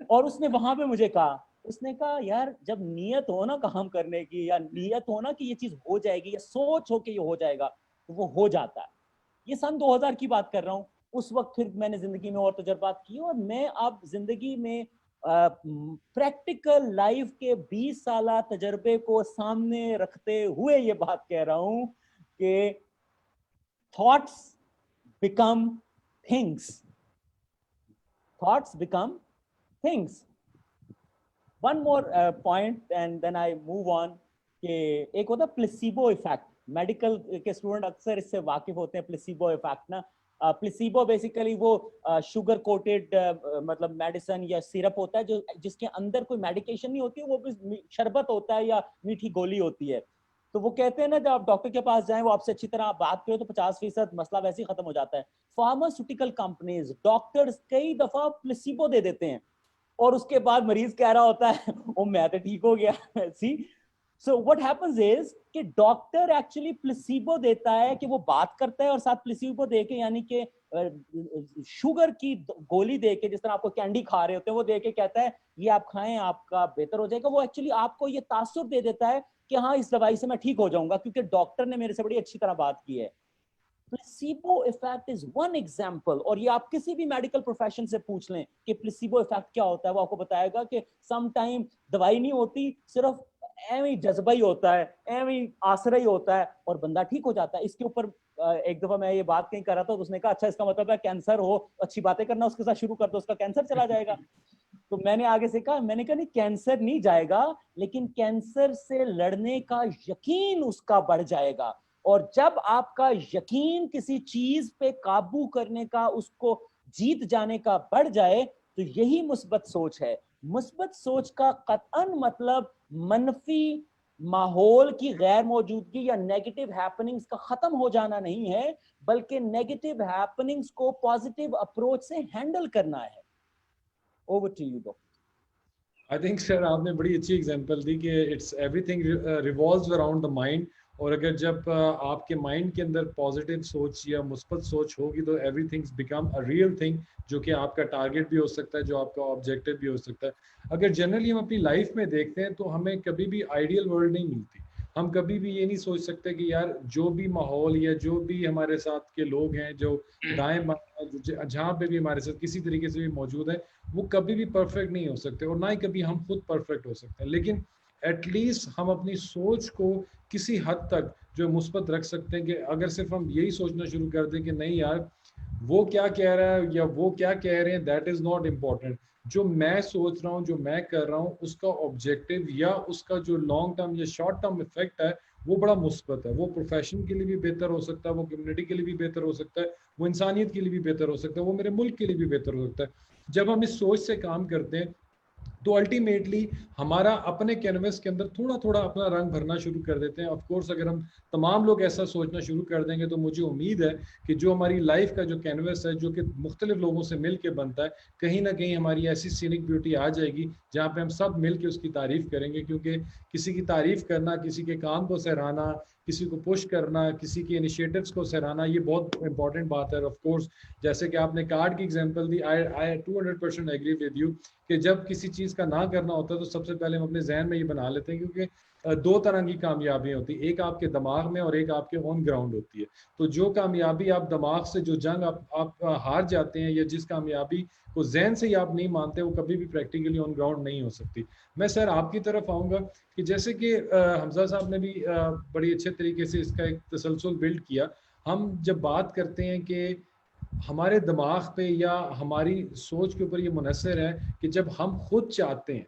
اور اس نے وہاں پہ مجھے کہا, اس نے کہا یار جب نیت ہو نا کام کرنے کی, یا نیت ہو نا کہ یہ چیز ہو جائے گی, یا سوچ ہو کہ یہ ہو جائے گا, تو وہ ہو جاتا ہے. یہ سن 2000 کی بات کر رہا ہوں. اس وقت پھر میں نے زندگی میں اور تجربات کی, اور میں اب زندگی میں پریکٹیکل لائف کے 20 سالہ تجربے کو سامنے رکھتے ہوئے یہ بات کہہ رہا ہوں کہ thoughts become things. Thoughts become things. One more point and then I move on. کہ ایک ہوتا ہے پلیسیبو ایفیکٹ. میڈیکل کے اسٹوڈنٹ اکثر اس سے واقف ہوتے ہیں, پلیسیبو ایفیکٹ نا. پلیسیبو بیسیکلی وہ شوگر کوٹڈ مطلب میڈیسن یا سیرپ ہوتا ہے جس کے اندر کوئی میڈیکیشن نہیں ہوتی, وہ شربت ہوتا ہے یا میٹھی گولی ہوتی ہے. تو وہ کہتے ہیں نا جب آپ ڈاکٹر کے پاس جائیں وہ آپ سے اچھی طرح بات کرے تو 50% مسئلہ ویسے ہی ختم ہو جاتا ہے. فارماسیوٹیکل کمپنیز ڈاکٹرز کئی دفعہ پلیسیبو دے دیتے ہیں اور اس کے بعد مریض کہہ رہا ہوتا ہے او میں تو ٹھیک ہو گیا. سی سو what happens is کہ ڈاکٹر ایکچولی پلیسیبو دیتا ہے کہ وہ بات کرتا ہے اور ساتھ پلیسیبو دے کے یعنی کہ شوگر کی گولی دے کے جس طرح آپ کو کینڈی کھا رہے ہوتے ہیں وہ دے کے کہتا ہے یہ آپ کھائیں آپ کا بہتر ہو جائے گا. وہ ایکچولی آپ کو یہ تاثر دے دیتا ہے کہ ہاں اس دوائی سے میں ٹھیک ہو جاؤں گا کیونکہ ڈاکٹر نے میرے سے بڑی اچھی طرح بات کی ہے. Placebo effect is one example. اور یہ آپ کسی بھی میڈیکل پروفیشن سے پوچھ لیں کہ پلیسیبو افیکٹ کیا ہوتا ہے, وہ آپ کو بتائے گا کہ سم ٹائم دوائی نہیں ہوتی, صرف ایویں جذبہ ہی ہوتا ہے, ایویں آسرا ہی ہوتا ہے اور بندہ ٹھیک ہو جاتا ہے. اس کے اوپر ایک دفعہ میں یہ بات کہیں کر رہا تھا تو اس نے کہا اچھا اس کا مطلب ہے کینسر ہو اچھی باتیں کرنا اس کے ساتھ شروع کر دو اس کا کینسر چلا جائے گا. تو میں نے آگے سے کہا, میں نے کہا نہیں کینسر نہیں جائے گا لیکن کینسر سے لڑنے کا یقین اس کا بڑھ جائے گا. اور جب آپ کا یقین کسی چیز پہ قابو کرنے کا, اس کو جیت جانے کا بڑھ جائے تو یہی مثبت سوچ ہے. مثبت سوچ کا قطعاً مطلب منفی ماحول کی غیر موجودگی یا نیگیٹو ہیپننگز کا ختم ہو جانا نہیں ہے بلکہ نیگیٹو ہیپننگز کو پازیٹیو اپروچ سے ہینڈل کرنا ہے. Over to you, Doctor. I think sir آپ نے بڑی اچھی ایگزامپل دی کہ it's everything revolves around the mind. اور اگر جب آپ کے مائنڈ کے اندر پازیٹیو سوچ یا مثبت سوچ ہوگی تو every things become a real thing, جو کہ آپ کا ٹارگیٹ بھی ہو سکتا ہے, جو آپ کا آبجیکٹیو بھی ہو سکتا ہے. اگر جنرلی ہم اپنی لائف میں دیکھتے ہیں تو ہمیں کبھی بھی آئیڈیل ورلڈ نہیں ملتی. ہم کبھی بھی یہ نہیں سوچ سکتے کہ یار جو بھی ماحول یا جو بھی ہمارے ساتھ کے لوگ ہیں جو دائیں بائیں جہاں پہ بھی ہمارے ساتھ کسی طریقے سے بھی موجود ہے وہ کبھی بھی پرفیکٹ نہیں ہو سکتے اور نہ ہی کبھی ہم خود پرفیکٹ ہو سکتے ہیں. لیکن ایٹ لیسٹ ہم اپنی سوچ کو کسی حد تک جو مثبت رکھ سکتے ہیں کہ اگر صرف ہم یہی سوچنا شروع کر دیں کہ نہیں یار وہ کیا کہہ رہا ہے یا وہ کیا کہہ رہے ہیں, دیٹ از ناٹ امپورٹنٹ. جو میں سوچ رہا ہوں, جو میں کر رہا ہوں, اس کا آبجیکٹیو یا اس کا جو لانگ ٹرم یا شارٹ ٹرم افیکٹ ہے وہ بڑا مثبت ہے. وہ پروفیشن کے لیے بھی بہتر ہو سکتا ہے, وہ کمیونٹی کے لیے بھی بہتر ہو سکتا ہے, وہ انسانیت کے لیے بھی بہتر ہو سکتا ہے, وہ میرے ملک کے لیے بھی بہتر ہو سکتا ہے. جب ہم اس سوچ سے کام کرتے ہیں تو الٹیمیٹلی ہمارا اپنے کینوس کے اندر تھوڑا تھوڑا اپنا رنگ بھرنا شروع کر دیتے ہیں. آف کورس اگر ہم تمام لوگ ایسا سوچنا شروع کر دیں گے تو مجھے امید ہے کہ جو ہماری لائف کا جو کینوس ہے جو کہ مختلف لوگوں سے مل کے بنتا ہے, کہیں نہ کہیں ہماری ایسی سینک بیوٹی آ جائے گی جہاں پہ ہم سب مل کے اس کی تعریف کریں گے. کیونکہ کسی کی تعریف کرنا, کسی کے کام کو سراہنا, کسی کو پش کرنا, کسی کے انیشیٹوز کو سراہنا, یہ بہت امپورٹنٹ بات ہے. آف کورس جیسے کہ آپ نے کارڈ کی example the, I 200% agree with you کہ جب کسی چیز کا نہ کرنا ہوتا ہے تو سب سے پہلے ہم اپنے ذہن میں یہ بنا لیتے ہیں, کیونکہ دو طرح کی کامیابیاں ہوتی ہیں, ایک آپ کے دماغ میں اور ایک آپ کے آن گراؤنڈ ہوتی ہے. تو جو کامیابی آپ دماغ سے, جو جنگ آپ ہار جاتے ہیں یا جس کامیابی کو ذہن سے ہی آپ نہیں مانتے, وہ کبھی بھی پریکٹیکلی آن گراؤنڈ نہیں ہو سکتی. میں سر آپ کی طرف آؤں گا کہ جیسے کہ حمزہ صاحب نے بھی بڑی اچھے طریقے سے اس کا ایک تسلسل بلڈ کیا. ہم جب بات کرتے ہیں کہ ہمارے دماغ پہ یا ہماری سوچ کے اوپر یہ منحصر ہے کہ جب ہم خود چاہتے ہیں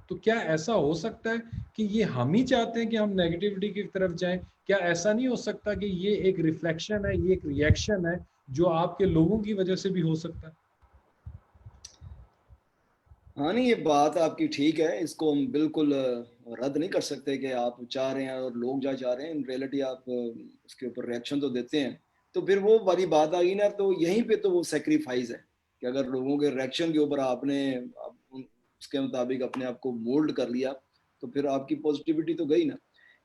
تو کیا ایسا ہو سکتا ہے کہ یہ ہم ہی چاہتے ہیں کہ ہم نیگیٹیوٹی کی طرف جائیں؟ کیا ایسا نہیں ہو سکتا کہ یہ ایک ریفلیکشن ہے, یہ ایک ریئیکشن ہے جو آپ کے لوگوں کی وجہ سے بھی ہو سکتا ہے؟ ہاں نہیں, یہ بات آپ کی ٹھیک ہے, اس کو ہم بالکل رد نہیں کر سکتے کہ آپ چاہ رہے ہیں اور لوگ جا چاہ رہے ہیں. ان ریئلٹی آپ اس کے اوپر ریئیکشن تو دیتے ہیں. تو پھر وہ والی بات آ گئی نا, تو یہیں پہ تو وہ سیکریفائز ہے کہ اگر لوگوں کے ریئیکشن کے اوپر آپ نے اس کے مطابق اپنے آپ کو مولڈ کر لیا تو پھر آپ کی پازیٹیوٹی تو گئی نا.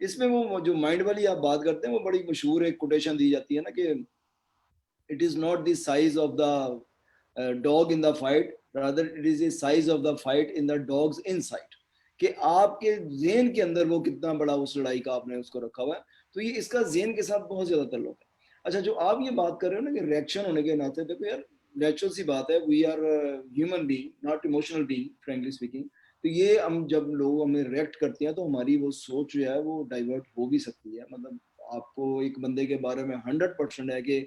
اس میں وہ جو مائنڈ والی آپ بات کرتے ہیں وہ بڑی مشہور ایک کوٹیشن دی جاتی ہے نا کہ it is not the size of the dog in the fight, rather it is the size of the fight in the dog's inside. کہ آپ کے ذہن کے اندر وہ کتنا بڑا اس لڑائی کا آپ نے اس کو رکھا ہوا ہے. تو یہ اس کا ذہن کے ساتھ بہت زیادہ تعلق ہے. اچھا, جو آپ یہ بات کر رہے ہو نا کہ ریئیکشن ہونے کے ناطے, دیکھو یار نیچرل سی بات ہے, we are human being not emotional being frankly speaking. تو یہ ہم جب لوگ ہمیں ریئیکٹ کرتے ہیں تو ہماری وہ سوچ جو ہے وہ ڈائیورٹ ہو بھی سکتی ہے. مطلب آپ کو ایک بندے کے بارے میں 100% ہے کہ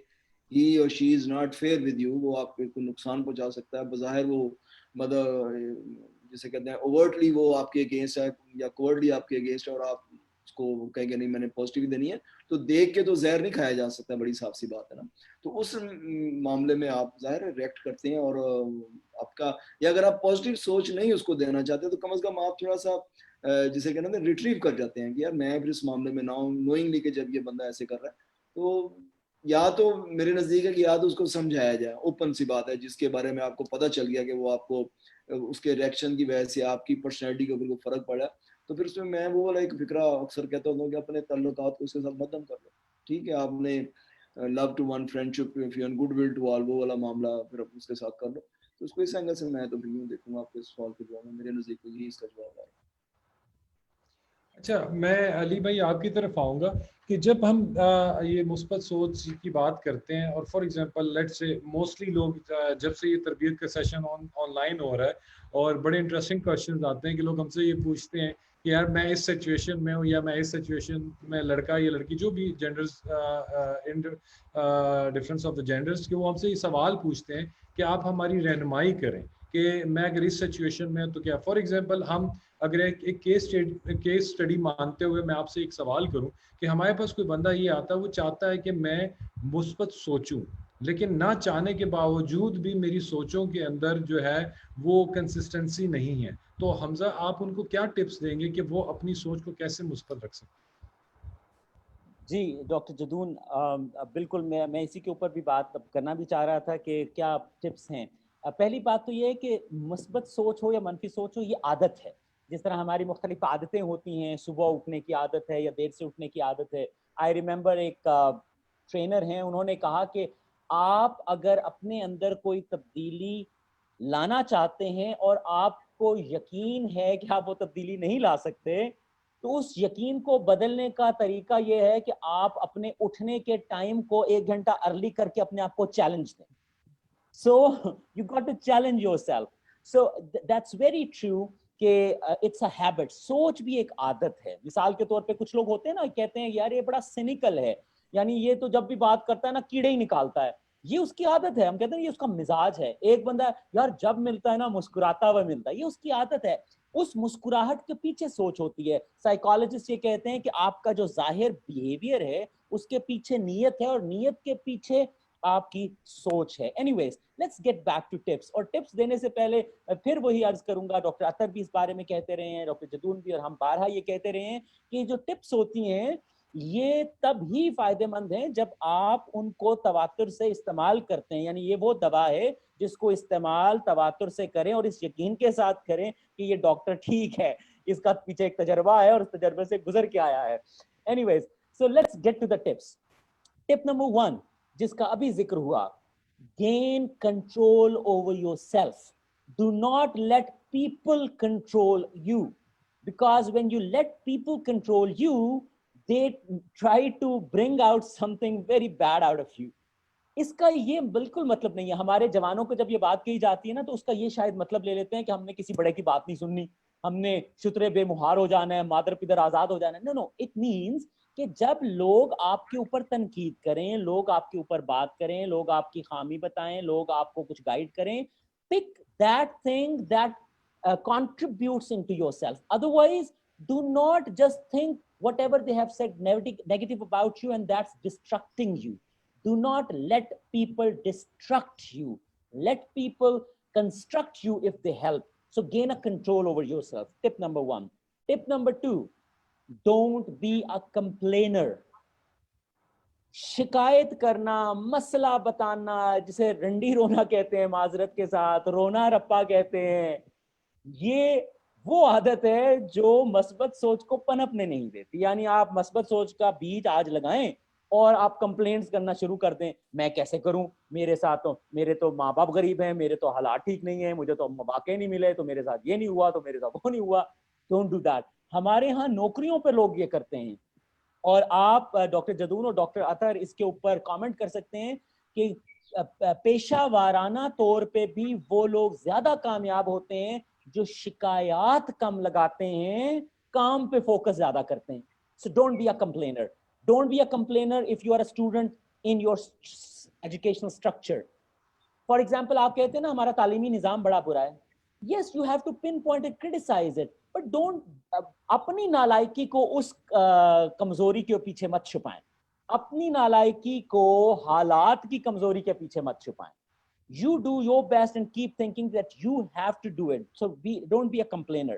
he or she is not fair with you, وہ آپ کو نقصان پہنچا سکتا ہے. بظاہر وہ مطلب جسے کہتے ہیں اوورٹلی وہ آپ کے اگینسٹ ہے یا کوورڈلی آپ کے اگینسٹ ہے, اور آپ اس کو کہیں گے نہیں میں نے پازیٹیو دینی ہے, تو دیکھ کے تو زہر نہیں کھایا جا سکتا, بڑی صاف سی بات ہے نا. تو اس معاملے میں آپ ظاہر ریئیکٹ کرتے ہیں, اور آپ کا یا اگر آپ پازیٹیو سوچ نہیں اس کو دینا چاہتے تو کم از کم آپ تھوڑا سا جسے کہنا ہے ریٹریو کر جاتے ہیں کہ یار میں پھر اس معاملے میں نہ ہوں, نوئنگلی کہ جب یہ بندہ ایسے کر رہا ہے تو یا تو میرے نزدیک ہے کہ یا تو اس کو سمجھایا جائے, اوپن سی بات ہے جس کے بارے میں آپ کو پتہ چل گیا کہ وہ آپ کو اس کے ریئیکشن کی وجہ سے آپ کی پرسنالٹی کے اوپر کوئی فرق پڑا, تو پھر اس میں میں وہ والا ایک فکرہ اکثر کہتا ہوں کہ اپنے تعلقات کو اس کے ساتھ مدم کر لو. ٹھیک ہے, آپ نے love to one, friendship goodwill to all, وہ والا معاملہ پھر اس کے ساتھ کر لو. تو اس کو اس اینگل سے میں تو یوں دیکھوں گا آپ کے سوال کے جواب میں, میرے نزدیک یہی اس کا جواب ہے. اچھا, میں علی بھائی آپ کی طرف آؤں گا کہ جب ہم یہ مثبت سوچ کی بات کرتے ہیں اور فار ایگزامپل لیٹ سے موسٹلی لوگ جب سے یہ تربیت کا سیشن آن لائن ہو رہا ہے اور بڑے انٹرسٹنگ کوشچنز آتے ہیں کہ لوگ ہم سے یہ پوچھتے ہیں کہ یار میں اس سچویشن میں ہوں یا میں اس سچویشن میں لڑکا یا لڑکی جو بھی genders difference of the genders کہ وہ ہم سے یہ سوال پوچھتے ہیں کہ آپ ہماری رہنمائی کریں کہ میں اگر اس سچویشن میں تو کیا. فار ایگزامپل ہم اگر ایک کیس اسٹڈی مانتے ہوئے میں آپ سے ایک سوال کروں کہ ہمارے پاس کوئی بندہ یہ آتا ہے وہ چاہتا ہے کہ میں مثبت سوچوں لیکن نہ چاہنے کے باوجود بھی میری سوچوں کے اندر جو ہے وہ کنسسٹنسی نہیں ہے, تو حمزہ آپ ان کو کیا ٹپس دیں گے کہ وہ اپنی سوچ کو کیسے مثبت رکھ سکیں؟ جی ڈاکٹر جدون, بالکل میں اسی کے اوپر بھی بات کرنا بھی چاہ رہا تھا کہ کیا ٹپس ہیں. پہلی بات تو یہ ہے کہ مثبت سوچ ہو یا منفی سوچ ہو یہ عادت ہے, جس طرح ہماری مختلف عادتیں ہوتی ہیں, صبح اٹھنے کی عادت ہے یا دیر سے اٹھنے کی عادت ہے. آئی ریممبر ایک ٹرینر ہیں, انہوں نے کہا کہ آپ اگر اپنے اندر کوئی تبدیلی لانا چاہتے ہیں اور آپ کو یقین ہے کہ آپ وہ تبدیلی نہیں لا سکتے, تو اس یقین کو بدلنے کا طریقہ یہ ہے کہ آپ اپنے اٹھنے کے ٹائم کو 1 گھنٹہ ارلی کر کے اپنے آپ کو چیلنج دیں. So you got to challenge yourself. So that's very true کہ it's a habit. سوچ بھی ایک عادت ہے. مثال کے طور پہ کچھ لوگ ہوتے ہیں نا, کہتے ہیں یار یہ بڑا سینیکل ہے, یعنی یہ تو جب بھی بات کرتا ہے نا کیڑے ہی نکالتا ہے. یہ اس کی عادت ہے. ہم کہتے ہیں یہ اس کا مزاج ہے. ایک بندہ یار جب ملتا ہے نا مسکراتا ہوا ملتا ہے, یہ اس کی عادت ہے. اس مسکراہٹ کے پیچھے سوچ ہوتی ہے. سائیکالوجسٹ یہ کہتے ہیں کہ آپ کا جو ظاہر بیہیویئر ہے اس کے پیچھے نیت ہے, اور نیت کے پیچھے آپ کی سوچ ہے. Anyways let's get back to tips. اور ٹپس دینے سے پہلے پھر وہی عرض کروں گا, ڈاکٹر اطہر بھی اس بارے میں کہتے رہے ہیں, ڈاکٹر جدون بھی, اور ہم بارہا یہ کہتے رہے ہیں کہ جو ٹپس ہوتی ہیں یہ تب ہی فائدے مند ہیں جب آپ ان کو تواتر سے استعمال کرتے ہیں. یعنی یہ وہ دوا ہے جس کو استعمال تواتر سے کریں اور اس یقین کے ساتھ کریں کہ یہ ڈاکٹر ٹھیک ہے, اس کا پیچھے ایک تجربہ ہے اور اس تجربے سے گزر کے آیا ہے. Anyways so let's get to the tips. Tip number 1 جس کا ابھی ذکر ہوا, gain control over yourself. Do not let people control you, because when you let people control you, they try to bring out something very bad out of you. اس کا یہ بالکل مطلب نہیں ہے. ہمارے جوانوں کو جب یہ بات کہی جاتی ہے نا تو اس کا یہ شاید مطلب لے لیتے ہیں کہ ہم نے کسی بڑے کی بات نہیں سننی, ہم نے شترے بے مہار ہو جانا ہے, مادر پدر آزاد ہو جانا ہے. نو, اٹ مینس کہ جب لوگ آپ کے اوپر تنقید کریں, لوگ آپ کے اوپر بات کریں, لوگ آپ کی خامی بتائیں, لوگ آپ کو کچھ گائیڈ کریں, pick that thing that contributes into yourself. Otherwise, do not just think whatever they have said negative about you and that's destructing you. Do not let people destruct you. Let people construct you if they help. So gain a control over yourself. Tip number 1. Tip number 2, don't be a complainer. شکایت کرنا, مسئلہ بتانا, جسے رنڈی رونا کہتے ہیں, معذرت کے ساتھ رونا رپا کہتے ہیں, یہ وہ عادت ہے جو مثبت سوچ کو پنپنے نہیں دیتی. یعنی آپ مثبت سوچ کا بیج آج لگائیں اور آپ کمپلینٹس کرنا شروع کر دیں, میں کیسے کروں, میرے ساتھ تو میرے تو ماں باپ غریب ہیں, میرے تو حالات ٹھیک نہیں ہیں, مجھے تو مواقع نہیں ملے, تو میرے ساتھ یہ نہیں ہوا, تو میرے ساتھ وہ نہیں ہوا. Don't do that. ہمارے ہاں نوکریوں پہ لوگ یہ کرتے ہیں, اور آپ ڈاکٹر جدون اور ڈاکٹر اطہر اس کے اوپر کامنٹ کر سکتے ہیں کہ پیشہ وارانہ طور پہ بھی وہ لوگ زیادہ کامیاب ہوتے ہیں جو شکایات کم لگاتے ہیں, کام پہ فوکس زیادہ کرتے ہیں. So don't be a complainer. Don't be a complainer if you are a student in your educational structure. For example, آپ کہتے ہیں نا ہمارا تعلیمی نظام بڑا برا ہے. Yes, you have to pinpoint and criticize it, but don't اپنی نالائکی کو اس کمزوری کے پیچھے مت چھپائیں. اپنی نالائکی کو حالات کی کمزوری کے پیچھے مت چھپائیں. You do your best and keep thinking that you have to do it. So don't be a complainer.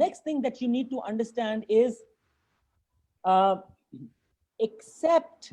Next thing that you need to understand is accept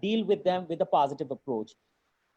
deal with them with a positive approach.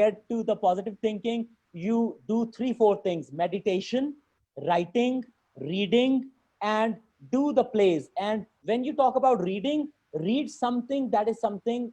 get to the positive thinking, you do 3-4 things: meditation, writing, reading, and do the plays. And when you talk about reading, read something that is something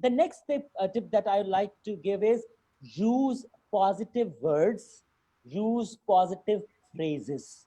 The next tip that I would like to give is use positive words, use positive phrases.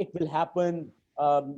it will happen,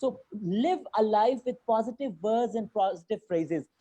So live a life with positive words and positive phrases.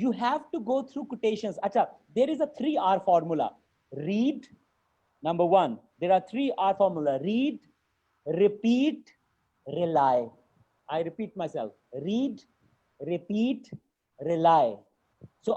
you have to go through quotations. Acha, there is a 3R formula. Read, number 1. There are 3R formula. Read, repeat, rely. I repeat myself. Read, repeat, rely. So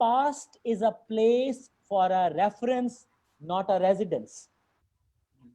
past is a place for a reference, not a residence.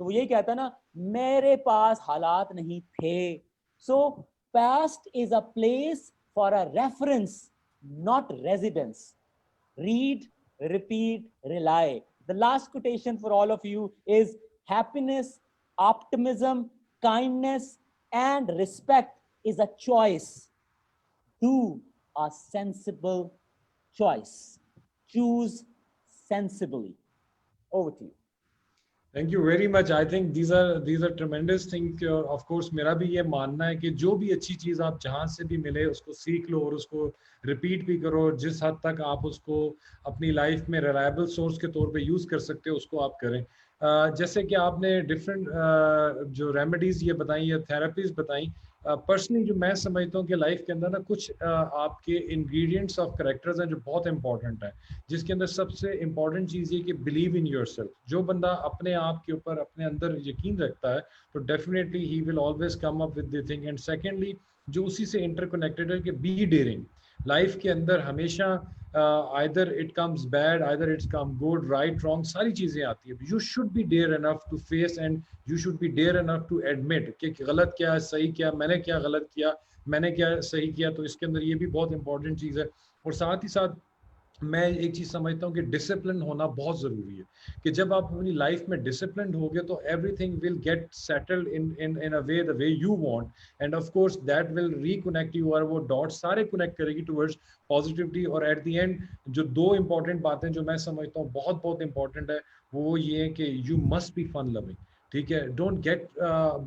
تو وہ یہی کہتا ہے نا میرے پاس حالات نہیں تھے. So past is a place for a reference, not residence. Read, repeat, rely. The last quotation for all of you is happiness, optimism, kindness, and respect is a choice. Do a sensible choice. Choose sensibly. Over to you. Thank you very much. I think these are tremendous things. Of course میرا بھی یہ ماننا ہے کہ جو بھی اچھی چیز آپ جہاں سے بھی ملے اس کو سیکھ لو اور اس کو ریپیٹ بھی کرو. جس حد تک آپ اس کو اپنی لائف میں ریلائبل سورس کے طور پہ یوز کر سکتے ہو اس کو آپ کریں. جیسے کہ آپ نے ڈفرینٹ جو ریمیڈیز یہ بتائیں یا تھراپیز بتائیں, پرسنلی جو میں سمجھتا ہوں کہ لائف کے اندر نا کچھ آپ کے انگریڈینٹس آف کریکٹرز ہیں جو بہت امپورٹنٹ ہیں, جس کے اندر سب سے امپورٹنٹ چیز یہ کہ بلیو ان یور سیلف. جو بندہ اپنے آپ کے اوپر اپنے اندر یقین رکھتا ہے تو definitely he will always come up with the thing. And secondly جو اسی سے انٹر کنیکٹڈ ہے کہ بی ڈیئرنگ. لائف کے اندر ہمیشہ either it comes bad, either it's come good, right, wrong, ساری چیزیں آتی ہیں. You should be dare enough to face and you should be dare enough to admit کہ غلط کیا ہے, صحیح کیا, میں نے کیا غلط کیا, میں نے کیا صحیح کیا. تو اس کے اندر یہ بھی بہت امپورٹنٹ چیز ہے. اور ساتھ ہی ساتھ میں ایک چیز سمجھتا ہوں کہ ڈسپلن ہونا بہت ضروری ہے, کہ جب آپ اپنی لائف میں ڈسپلنڈ ہوگے تو everything will get settled in a way the way you want, and of course that will reconnect you, اور وہ ڈاٹ سارے کنیکٹ کرے گی ٹورڈز پازیٹیوٹی. اور ایٹ دی اینڈ جو دو امپورٹنٹ باتیں جو میں سمجھتا ہوں بہت بہت امپورٹنٹ ہے وہ یہ ہے کہ you must be fun loving. ٹھیک ہے, ڈونٹ گیٹ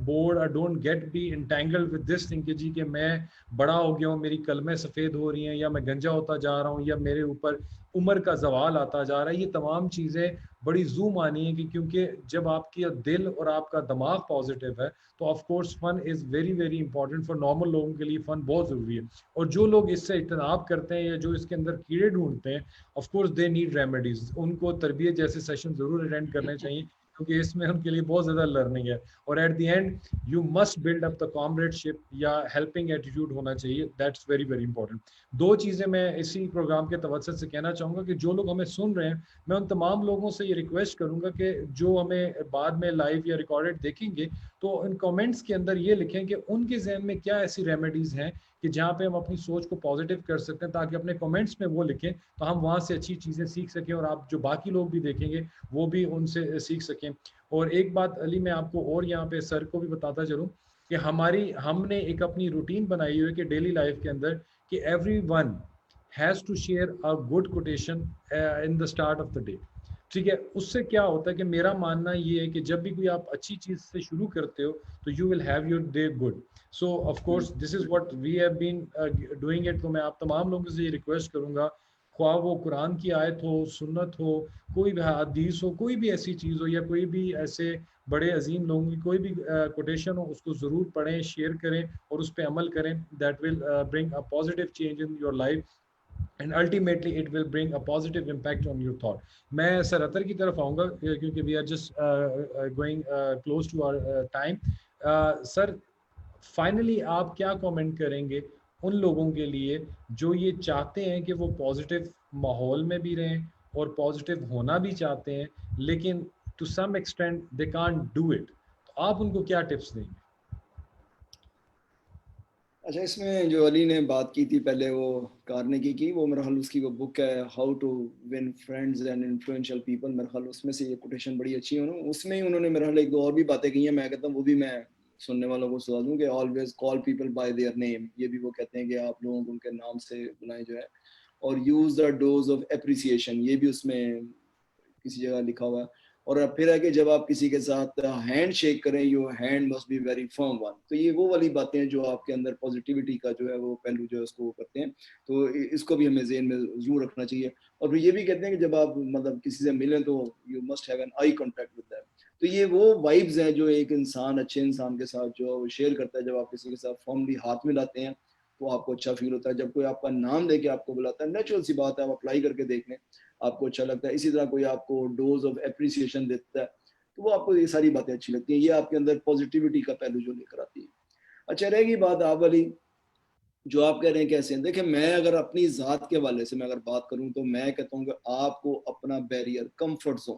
بورڈ اور don't get be entangled with this thing کہ جی کہ میں بڑا ہو گیا ہوں, میری قلمیں سفید ہو رہی ہیں, یا میں گنجا ہوتا جا رہا ہوں, یا میرے اوپر عمر کا زوال آتا جا رہا ہے. یہ تمام چیزیں بڑی زو مانی ہیں کہ کیونکہ جب آپ کی دل اور آپ کا دماغ پازیٹیو ہے تو of course fun is very very important. For normal لوگوں کے لیے فن بہت ضروری ہے. اور جو لوگ اس سے اجتناب کرتے ہیں یا جو اس کے اندر کیڑے ڈھونڈتے ہیں, of course they need remedies. ان کو تربیت جیسے سیشن ضرور اٹینڈ کرنے چاہیے کیونکہ اس میں ان کے لیے بہت زیادہ لرننگ ہے. اور at the end you must build up the comradeship یا ہیلپنگ ایٹیٹیوڈ ہونا چاہیے. That's very very important. دو چیزیں میں اسی پروگرام کے توسط سے کہنا چاہوں گا کہ جو لوگ ہمیں سن رہے ہیں, میں ان تمام لوگوں سے یہ ریکویسٹ کروں گا کہ جو ہمیں بعد میں لائیو یا ریکارڈڈ دیکھیں گے تو ان کامنٹس کے اندر یہ لکھیں کہ ان کے ذہن میں کیا ایسی ریمیڈیز ہیں کہ جہاں پہ ہم اپنی سوچ کو پازیٹیو کر سکتے ہیں, تاکہ اپنے کامنٹس میں وہ لکھیں تو ہم وہاں سے اچھی چیزیں سیکھ سکیں اور آپ جو باقی لوگ بھی دیکھیں گے وہ بھی ان سے سیکھ سکیں. اور ایک بات علی میں آپ کو اور یہاں پہ سر کو بھی بتاتا چلوں کہ ہم نے ایک اپنی روٹین بنائی ہوئی ہے کہ ڈیلی لائف کے اندر کہ everyone has to share a good quotation in the start of the day. ٹھیک ہے, اس سے کیا ہوتا ہے کہ میرا ماننا یہ ہے کہ جب بھی کوئی آپ اچھی چیز سے شروع کرتے ہو تو you will have your day good. So of course this is what we have been doing it. تو میں آپ تمام لوگوں سے یہ ریکویسٹ کروں گا, خواہ وہ قرآن کی آیت ہو, سنت ہو, کوئی بھی حدیث ہو, کوئی بھی ایسی چیز ہو, یا کوئی بھی ایسے بڑے عظیم لوگوں کی کوئی بھی کوٹیشن ہو, اس کو ضرور پڑھیں, شیئر کریں اور اس پہ عمل کریں. That will bring a positive change in your life and ultimately it will bring a positive impact on your thought. میں سر اطہر کی طرف آؤں گا کیونکہ we are just going close to our time. Sir finally آپ کیا کامنٹ کریں گے ان لوگوں کے لیے جو یہ چاہتے ہیں کہ وہ پازیٹیو ماحول میں بھی رہیں اور پازیٹیو ہونا بھی چاہتے ہیں لیکن to some extent they can't do it, تو آپ ان کو کیا ٹپس دیں گے؟ اچھا, اس میں جو علی نے بات کی تھی پہلے وہ کارنیگی کی, وہ میرا خیال اس کی وہ بک ہے how to win friends and influential people, میرا خیال اس میں سے یہ کوٹیشن بڑی اچھی ہے. اس میں ہی انہوں نے میرا خیال ایک دو اور بھی باتیں کی ہیں, میں کہتا ہوں وہ بھی میں سننے والوں کو سنا دوں کہ always call people by their name. یہ بھی وہ کہتے ہیں کہ آپ لوگوں کو ان کے نام سے بلائیں جو ہے, اور use the dose of appreciation, یہ بھی اس میں کسی جگہ لکھا ہوا ہے. اور پھر ہے کہ جب آپ کسی کے ساتھ ہینڈ شیک کریں, your hand must be very firm one. تو یہ وہ والی باتیں ہیں جو آپ کے اندر پازیٹیوٹی کا جو ہے وہ پہلو جو ہے اس کو کرتے ہیں, تو اس کو بھی ہمیں ذہن میں ضرور رکھنا چاہیے. اور پھر یہ بھی کہتے ہیں کہ جب آپ مطلب کسی سے ملیں تو you must have an eye contact with them. تو یہ وہ وائبز ہیں جو ایک انسان اچھے انسان کے ساتھ جو ہے وہ شیئر کرتا ہے. جب آپ کسی کے ساتھ فارملی ہاتھ ملاتے ہیں تو آپ کو اچھا فیل ہوتا ہے. جب کوئی آپ کا نام لے کے آپ کو بلاتا ہے, نیچرل سی بات ہے, آپ اپلائی کر کے دیکھ لیں, آپ کو اچھا لگتا ہے. اسی طرح کوئی آپ کو ڈوز آف اپریسیشن دیتا ہے تو وہ آپ کو یہ ساری باتیں اچھی لگتی ہیں. یہ آپ کے اندر پازیٹیوٹی کا پہلو جو لے کر آتی ہے. اچھا, رہے گی بات آپ والی جو آپ کہہ رہے ہیں کیسے ہیں. دیکھیں, میں اگر اپنی ذات کے والے سے میں اگر بات کروں تو میں کہتا ہوں کہ آپ کو اپنا barrier, comfort zone,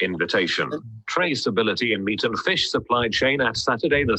invitation traceability in meat and fish supply chain at Saturday the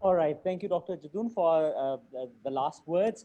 All right, thank you Dr. Jadun for the last words.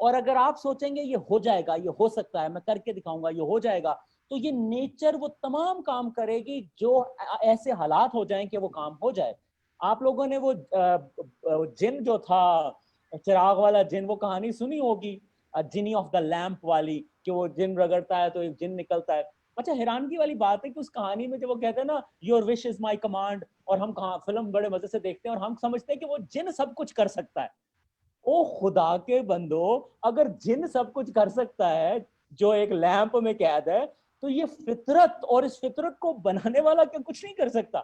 اور اگر آپ سوچیں گے یہ ہو جائے گا, یہ ہو سکتا ہے, میں کر کے دکھاؤں گا, یہ ہو جائے گا, تو یہ نیچر وہ تمام کام کرے گی جو ایسے حالات ہو جائیں کہ وہ کام ہو جائے. آپ لوگوں نے وہ جن جو تھا, چراغ والا جن, وہ کہانی سنی ہوگی, جنی آف دا لیمپ والی, کہ وہ جن رگڑتا ہے تو ایک جن نکلتا ہے. اچھا حیرانگی والی بات ہے کہ اس کہانی میں جب وہ کہتے ہیں نا your wish is my command, اور ہم فلم بڑے مزے سے دیکھتے ہیں اور ہم سمجھتے ہیں کہ وہ جن سب کچھ کر سکتا ہے. او خدا کے بندو, اگر جن سب کچھ کر سکتا ہے جو ایک لیمپ میں قید ہے, تو یہ فطرت, اور اس فطرت کو بنانے والا کیا کچھ نہیں کر سکتا؟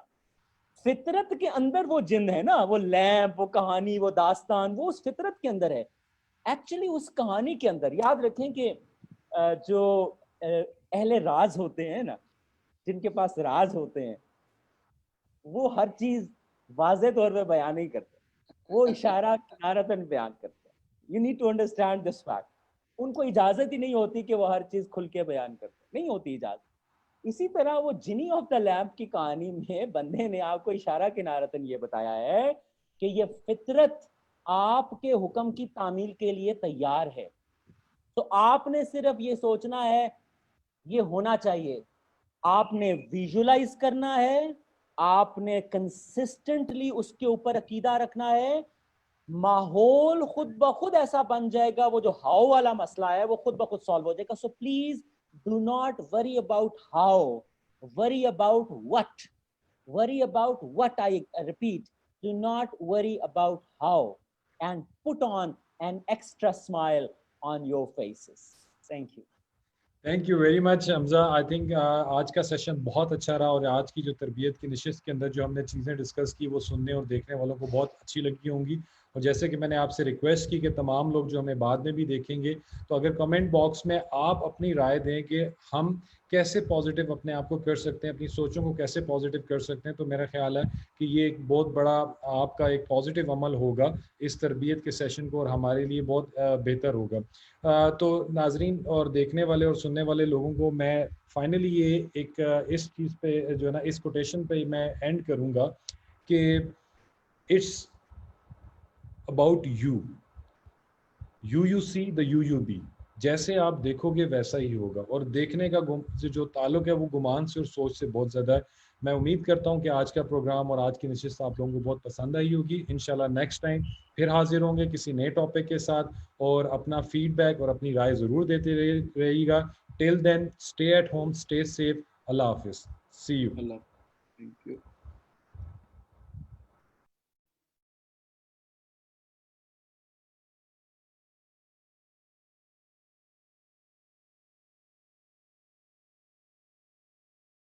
فطرت کے اندر وہ جن ہے نا, وہ لیمپ, وہ کہانی, وہ داستان, وہ اس فطرت کے اندر ہے. ایکچولی اس کہانی کے اندر یاد رکھیں کہ جو اہل راز ہوتے ہیں نا, جن کے پاس راز ہوتے ہیں, وہ ہر چیز واضح طور پہ بیان نہیں کرتے, وہ اشارہ کنارتاً بیان کرتے ہیں. You need to understand this fact. ان کو اجازت ہی نہیں ہوتی کہ وہ ہر چیز کھل کے بیان کرتے, نہیں ہوتی اجازت. اسی طرح وہ جنی آف دا لیمپ کی کہانی میں بندے نے آپ کو اشارہ کنارتاً یہ بتایا ہے کہ یہ فطرت آپ کے حکم کی تعمیل کے لیے تیار ہے. تو آپ نے صرف یہ سوچنا ہے یہ ہونا چاہیے, آپ نے ویژولائز کرنا ہے, آپ نے کنسسٹنٹلی اس کے اوپر عقیدہ رکھنا ہے, ماحول خود بخود ایسا بن جائے گا, وہ جو ہاؤ والا مسئلہ ہے وہ خود بخود سالو ہو جائے گا. So please do not worry about how, worry about what. Worry about what, I repeat, do not worry about how, and put on an extra smile on your faces. Thank you. Thank you very much Hamza. I think آج کا session بہت اچھا رہا, اور آج کی جو تربیت کی نشست کے اندر جو ہم نے چیزیں ڈسکس کی وہ سننے اور دیکھنے والوں کو بہت اچھی لگی ہوں گی. اور جیسے کہ میں نے آپ سے ریکویسٹ کی کہ تمام لوگ جو ہمیں بعد میں بھی دیکھیں گے, تو اگر کمنٹ باکس میں آپ اپنی رائے دیں کہ ہم کیسے پازیٹیو اپنے آپ کو کر سکتے ہیں, اپنی سوچوں کو کیسے پازیٹیو کر سکتے ہیں, تو میرا خیال ہے کہ یہ ایک بہت بڑا آپ کا ایک پازیٹیو عمل ہوگا اس تربیت کے سیشن کو, اور ہمارے لیے بہت بہتر ہوگا. تو ناظرین اور دیکھنے والے اور سننے والے لوگوں کو میں فائنلی یہ ایک اس چیز پہ جو ہے نا, اس کوٹیشن پہ میں اینڈ کروں گا کہ it's about you, you see the you be. جیسے آپ دیکھو گے ویسا ہی ہوگا, اور دیکھنے کا جو تعلق ہے وہ گمان سے اور سوچ سے بہت زیادہ ہے. میں امید کرتا ہوں کہ آج کا پروگرام اور آج کی نشست آپ لوگوں کو بہت پسند آئی ہوگی. انشاءاللہ نیکسٹ ٹائم پھر حاضر ہوں گے کسی نئے ٹاپک کے ساتھ, اور اپنا فیڈ بیک اور اپنی رائے ضرور دیتے رہیے گا. Till then stay at home, stay safe. اللہ حافظ. See you. اللہ. Thank you.